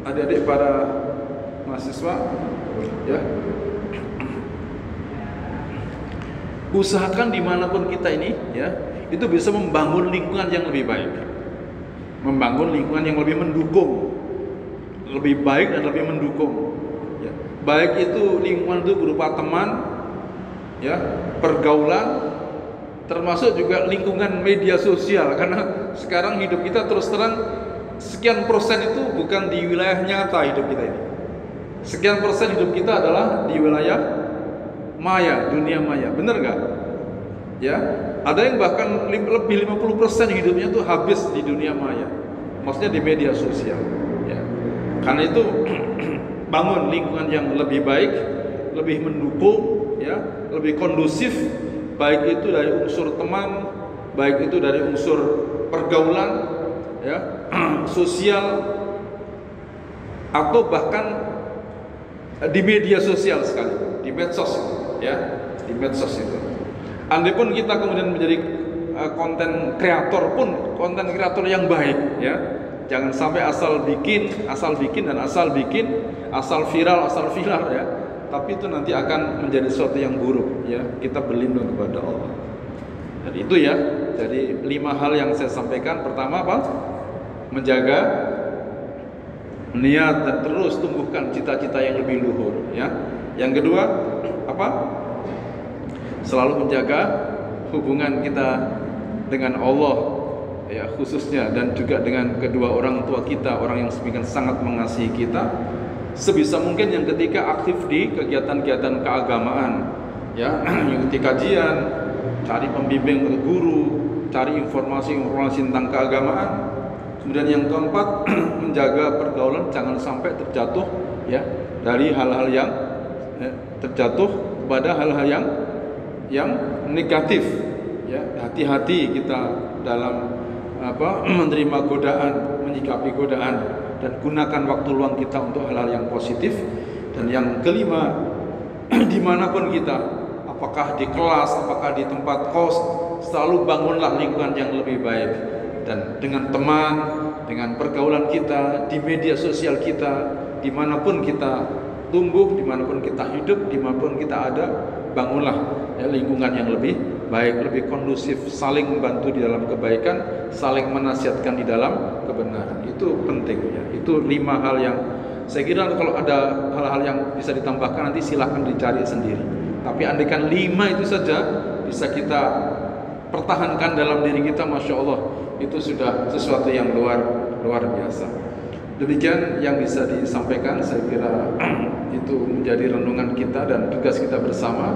adik-adik para mahasiswa, ya, usahakan dimanapun kita ini, ya, itu bisa membangun lingkungan yang lebih baik, membangun lingkungan yang lebih mendukung, lebih baik dan lebih mendukung, ya. Baik itu lingkungan itu berupa teman, ya, pergaulan, termasuk juga lingkungan media sosial. Karena sekarang hidup kita terus terang sekian persen itu bukan di wilayah nyata hidup kita ini. Sekian persen hidup kita adalah di wilayah maya, dunia maya. Benar nggak? Ya, ada yang bahkan lebih 50% hidupnya tuh habis di dunia maya. Maksudnya di media sosial, ya. Karena itu bangun lingkungan yang lebih baik, lebih mendukung, ya, lebih kondusif, baik itu dari unsur teman, baik itu dari unsur pergaulan, ya, sosial, atau bahkan di media sosial sekali, di medsos, ya, di medsos itu. Andai pun kita kemudian menjadi konten kreator pun, konten kreator yang baik, ya. Jangan sampai asal bikin dan asal viral, ya. Tapi itu nanti akan menjadi sesuatu yang buruk, ya. Kita berlindung kepada Allah. Dan itu, ya. Jadi 5 hal yang saya sampaikan. Pertama apa? Menjaga niat dan terus tumbuhkan cita-cita yang lebih luhur, ya. Yang kedua apa? Selalu menjaga hubungan kita dengan Allah, ya, khususnya, dan juga dengan kedua orang tua kita, orang yang sangat mengasihi kita. Sebisa mungkin yang ketiga aktif di kegiatan-kegiatan keagamaan, ya, mengikuti kajian, cari pembimbing guru, cari informasi tentang keagamaan. Kemudian yang keempat, menjaga pergaulan, jangan sampai terjatuh, ya, dari hal-hal yang terjatuh kepada hal-hal yang negatif, ya. Hati-hati kita dalam menerima godaan, menyikapi godaan, dan gunakan waktu luang kita untuk hal-hal yang positif. Dan yang kelima, dimanapun kita, apakah di kelas, apakah di tempat kos, selalu bangunlah lingkungan yang lebih baik. Dan dengan teman, dengan pergaulan kita, di media sosial kita, dimanapun kita tumbuh, dimanapun kita hidup, dimanapun kita ada, bangunlah, ya, lingkungan yang lebih baik, lebih kondusif, saling membantu di dalam kebaikan, saling menasihatkan di dalam kebenaran. Itu penting, ya. Itu 5 hal yang saya kira kalau ada hal-hal yang bisa ditambahkan nanti silahkan dicari sendiri. Tapi andaikan 5 itu saja bisa kita pertahankan dalam diri kita, Masya Allah, itu sudah sesuatu yang luar biasa. Demikian yang bisa disampaikan, saya kira itu menjadi renungan kita dan tugas kita bersama,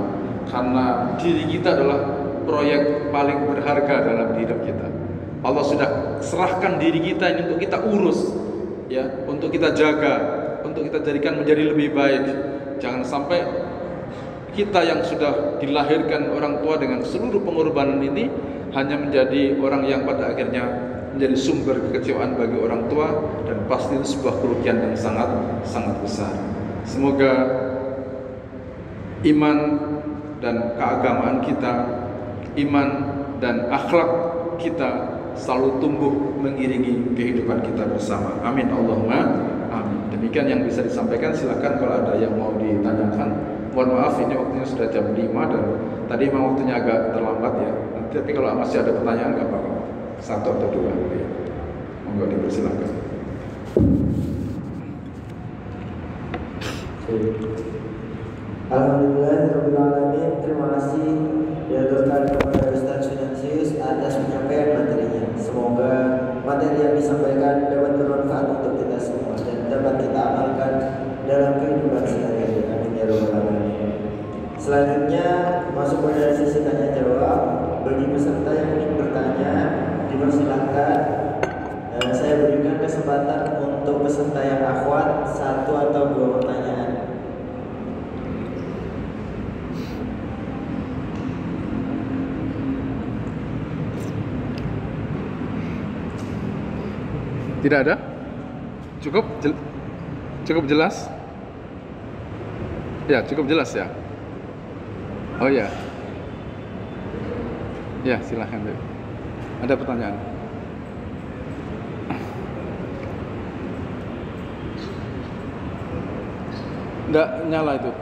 karena diri kita adalah proyek paling berharga dalam hidup kita. Allah sudah serahkan diri kita ini untuk kita urus, ya, untuk kita jaga, untuk kita jadikan menjadi lebih baik. Jangan sampai kita yang sudah dilahirkan orang tua dengan seluruh pengorbanan ini hanya menjadi orang yang pada akhirnya menjadi sumber kekecewaan bagi orang tua, dan pasti itu sebuah kerugian yang sangat besar. Semoga iman dan keagamaan kita, iman dan akhlak kita selalu tumbuh mengiringi kehidupan kita bersama. Amin Allahumma amin. Demikian yang bisa disampaikan. Silakan kalau ada yang mau ditanyakan. Mohon maaf ini waktunya sudah jam 5 dan tadi memang waktunya agak terlambat ya. Nanti tapi kalau masih ada pertanyaan nggak apa-apa. 1 atau 2 ya. Monggo dipersilakan. Alhamdulillahirrahmanirrahim. Terima kasih diaturkan kepada Ustaz Finansius atas penyampaian materinya. Semoga materi yang disampaikan dapat bermanfaat untuk kita semua dan dapat kita amalkan dalam kehidupan sehari-hari. Amin ya rabbal alamin. Selanjutnya masuk pada sesi tanya jawab. Bagi peserta yang ingin bertanya, dipersilakan. Saya berikan kesempatan untuk peserta yang akhwat 1 atau 2 pertanyaan. Tidak ada? Cukup jelas? Ya, cukup jelas ya. Oh ya. Ya, silahkan. Ada pertanyaan? Enggak nyala itu.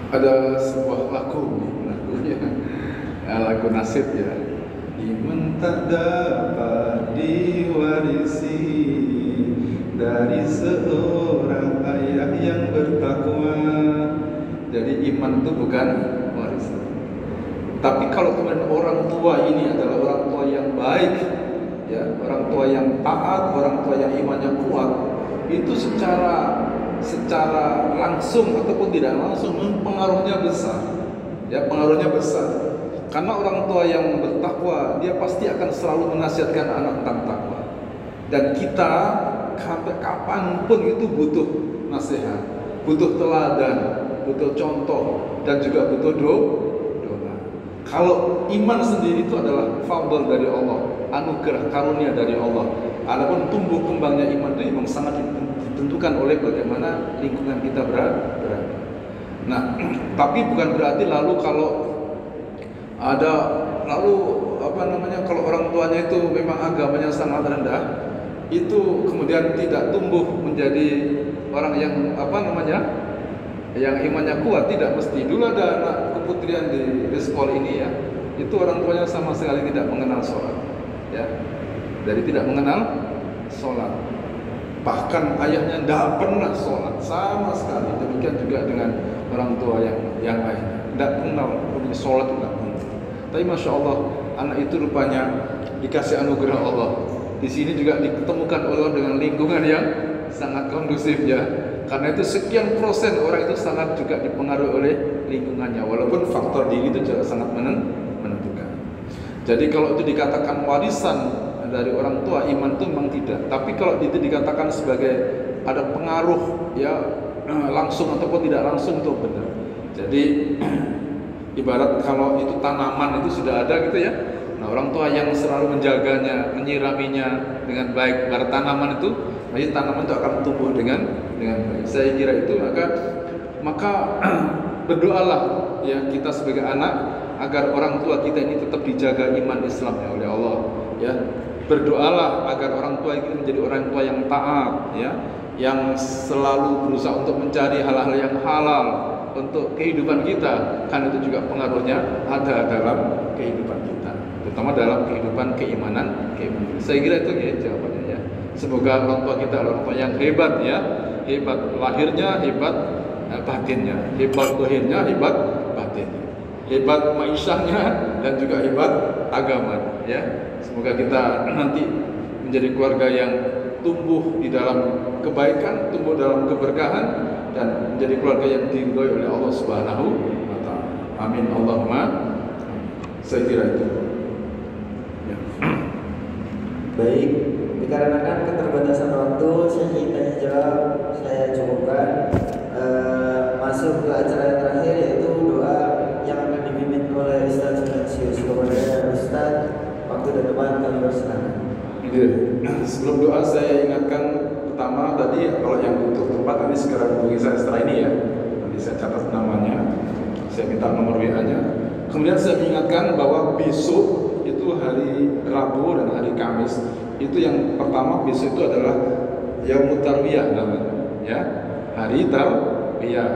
Ada sebuah lagunya, lagu nasib ya. Iman tak dapat diwarisi dari seorang ayah yang bertakwa. Jadi iman itu bukan warisan. Tapi kalau kemudian orang tua ini adalah orang tua yang baik, ya, orang tua yang taat, orang tua yang imannya kuat, itu secara langsung ataupun tidak langsung pengaruhnya besar, ya, pengaruhnya besar. Karena orang tua yang bertakwa, dia pasti akan selalu menasihatkan anak tentang takwa. Dan kita sampai kapanpun itu butuh nasihat, butuh teladan, butuh contoh, dan juga butuh doa. Kalau iman sendiri itu adalah fadl dari Allah, anugerah karunia dari Allah. Adapun tumbuh kembangnya iman itu memang sangat ditentukan oleh bagaimana lingkungan kita berada. Nah, tapi bukan berarti lalu kalau kalau orang tuanya itu memang agamanya sangat rendah, itu kemudian tidak tumbuh menjadi orang yang yang imannya kuat. Tidak mesti. Dulu ada anak keputrian di sekolah ini ya, itu orang tuanya sama sekali tidak mengenal sholat, ya, dari tidak mengenal sholat. Bahkan ayahnya tidak pernah sholat sama sekali. Demikian juga dengan orang tua yang lainnya, tidak kenal sholat, tidak pernah. Tapi masya Allah, anak itu rupanya dikasih anugerah Allah. Di sini juga ditemukan Allah dengan lingkungan yang sangat kondusif ya. Karena itu sekian persen orang itu sangat juga dipengaruhi oleh lingkungannya. Walaupun faktor diri itu juga sangat menentukan. Jadi kalau itu dikatakan warisan dari orang tua, iman itu memang tidak. Tapi kalau itu dikatakan sebagai ada pengaruh ya langsung ataupun tidak langsung itu benar. Jadi ibarat kalau itu tanaman itu sudah ada gitu ya. Nah, orang tua yang selalu menjaganya, menyiraminya dengan baik, ibarat tanaman itu, nanti tanaman itu akan tumbuh dengan baik. Saya kira itu maka berdoalah ya kita sebagai anak agar orang tua kita ini tetap dijaga iman Islamnya oleh Allah ya. Berdoalah agar orang tua ini menjadi orang tua yang taat ya, yang selalu berusaha untuk mencari hal-hal yang halal untuk kehidupan kita, kan itu juga pengaruhnya ada dalam kehidupan kita, terutama dalam kehidupan keimanan. Saya kira itu ya jawabannya ya. Semoga orang tua kita orang tua yang hebat ya, hebat lahirnya, hebat batinnya, hebat lahirnya, hebat batinnya, hebat maisahnya, dan juga hebat agama ya. Semoga kita nanti menjadi keluarga yang tumbuh di dalam kebaikan, tumbuh dalam keberkahan, dan menjadi keluarga yang diridhoi oleh Allah Subhanahu wa taala. Amin Allahumma. Saya kira itu. Ya. Baik, dikarenakan keterbatasan waktu, saya tanya jawab saya cukupkan. Masuk ke acara terakhir yaitu doa yang akan dipimpin oleh Ustaz Venansius. Kepada Ustaz, waktu dan tempat kami persilakan. Sebelum doa saya ingatkan pertama tadi kalau yang untuk tempat nanti segera hubungi saya setelah ini ya. Nanti saya catat namanya, saya minta nomor WA-nya. Kemudian saya mengingatkan bahwa besok itu hari Rabu dan hari Kamis. Itu yang pertama besok itu adalah Yaumut Tarwiyah namanya, ya. Hari Tarwiyah.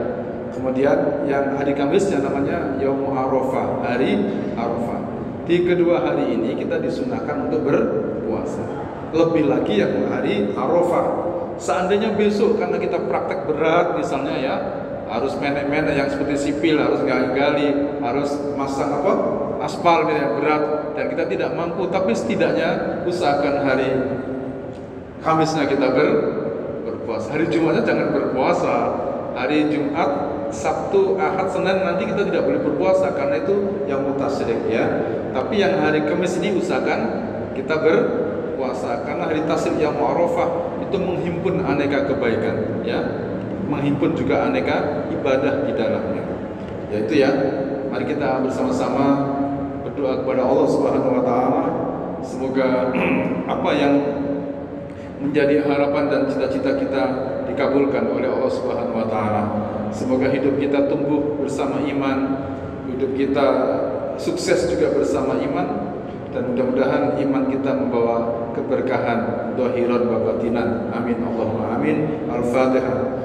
Kemudian yang hari Kamisnya namanya Yaumul Arafah, hari Arafah. Di kedua hari ini kita disunahkan untuk berpuasa. Lebih lagi yang hari Arafah. Seandainya besok karena kita praktek berat misalnya ya, harus menek-menek yang seperti sipil, harus gali-gali, harus masang aspal yang berat, dan kita tidak mampu, tapi setidaknya usahakan hari Kamisnya kita berpuasa. Hari Jumatnya jangan berpuasa. Hari Jumat, Sabtu, Ahad, Senin nanti kita tidak boleh berpuasa karena itu yang mutasyrik ya. Tapi yang hari Kamis ini usahakan kita berpuasa karena hari Tasyrik yang Arafah itu menghimpun aneka kebaikan ya, menghimpun juga aneka ibadah di dalamnya. Yaitu ya, mari kita bersama-sama berdoa kepada Allah Subhanahu wa taala semoga apa yang menjadi harapan dan cita-cita kita dikabulkan oleh Allah Subhanahu wa taala. Semoga hidup kita tumbuh bersama iman, hidup kita sukses juga bersama iman, dan mudah-mudahan iman kita membawa keberkahan zahiran wa batinan. Amin Allahumma amin. Al-Fatihah.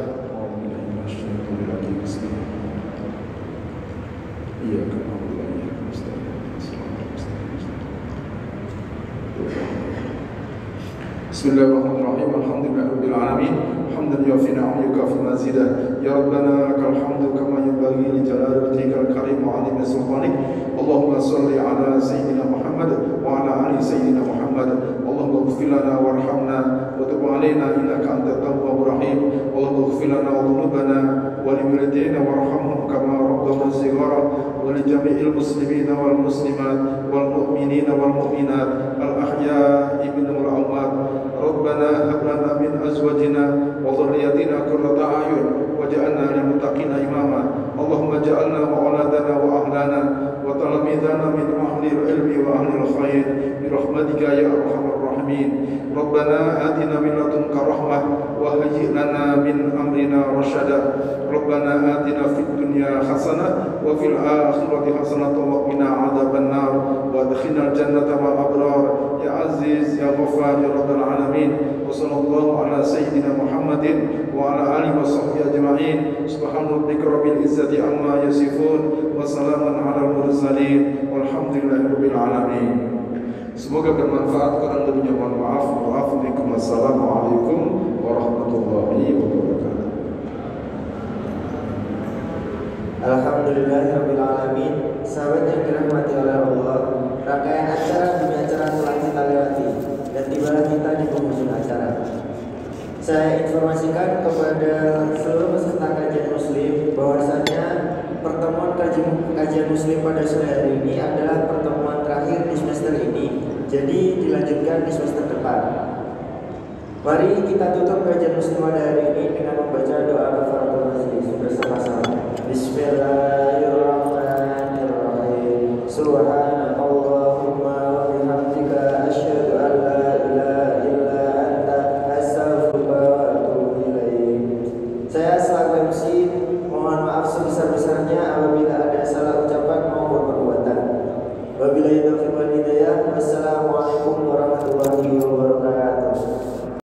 Bismillahirrahmanirrahim. Alhamdulillahirabbil alamin. Hamdan yuwaffi ni'amahu wa yukafi mazidah. Ya Rabbana lakal hamdu kama yanbaghi li jalali wajhikal karim wa 'azimi sultanik. Allahumma shalli ala sayyidina Muhammad wa ala ali sayyidina Muhammad. Allahumma ighfir lana warhamna wa tub 'alaina innaka antat tawwabur rahim. Allahumma ighfir lana dhunubana wa li walidayna warhamhum kama rabbawna shighara wa li jami'il muslimina wal muslimat wal mu'minina wal mu'minat al ahya'i minhum wal amwat. Rabbana hab lana min azwajina wa dhurriyyatina qurrata a'yun waj'alna lil muttaqina imama. Allahumma ja'alna wa auladana wa ahlana wa talamidana min ahli al-ilmi wa ahli al-khair bi rahmatika ya arhamar rahimin. Rabbana atina min ladunka rahmah wa hayyi lana min amrina rasyada. Rabbana atina fid dunya hasanah wa fil akhirati hasanah wa qina adzabannar wa adkhilna al-jannata ma'al abrar ya aziz ya ghaffar ya rabbal alamin. Wa sallallahu ala sayyidina Muhammadin wa ala alihi wa sahbihi ajma'in. Subhana rabbika rabbil izzati amma yasifun wa salamun alal mursalin walhamdulillahirabbil alamin. Semoga bermanfaat. Kurang lebihnya mohon maaf. Wassalamualaikum warahmatullahi wabarakatuh. Alhamdulillahirabbil alamin. Sahabat yang dirahmati oleh Allah, rangkaian acara demi acara telah kita lewati dan tibalah kita di penghujung acara. Saya informasikan kepada seluruh peserta kajian muslim bahwasanya pertemuan kajian muslim pada sore hari ini adalah pertemuan terakhir di semester ini. Jadi dilanjutkan di semester depan. Mari kita tutup kajian muslimah hari ini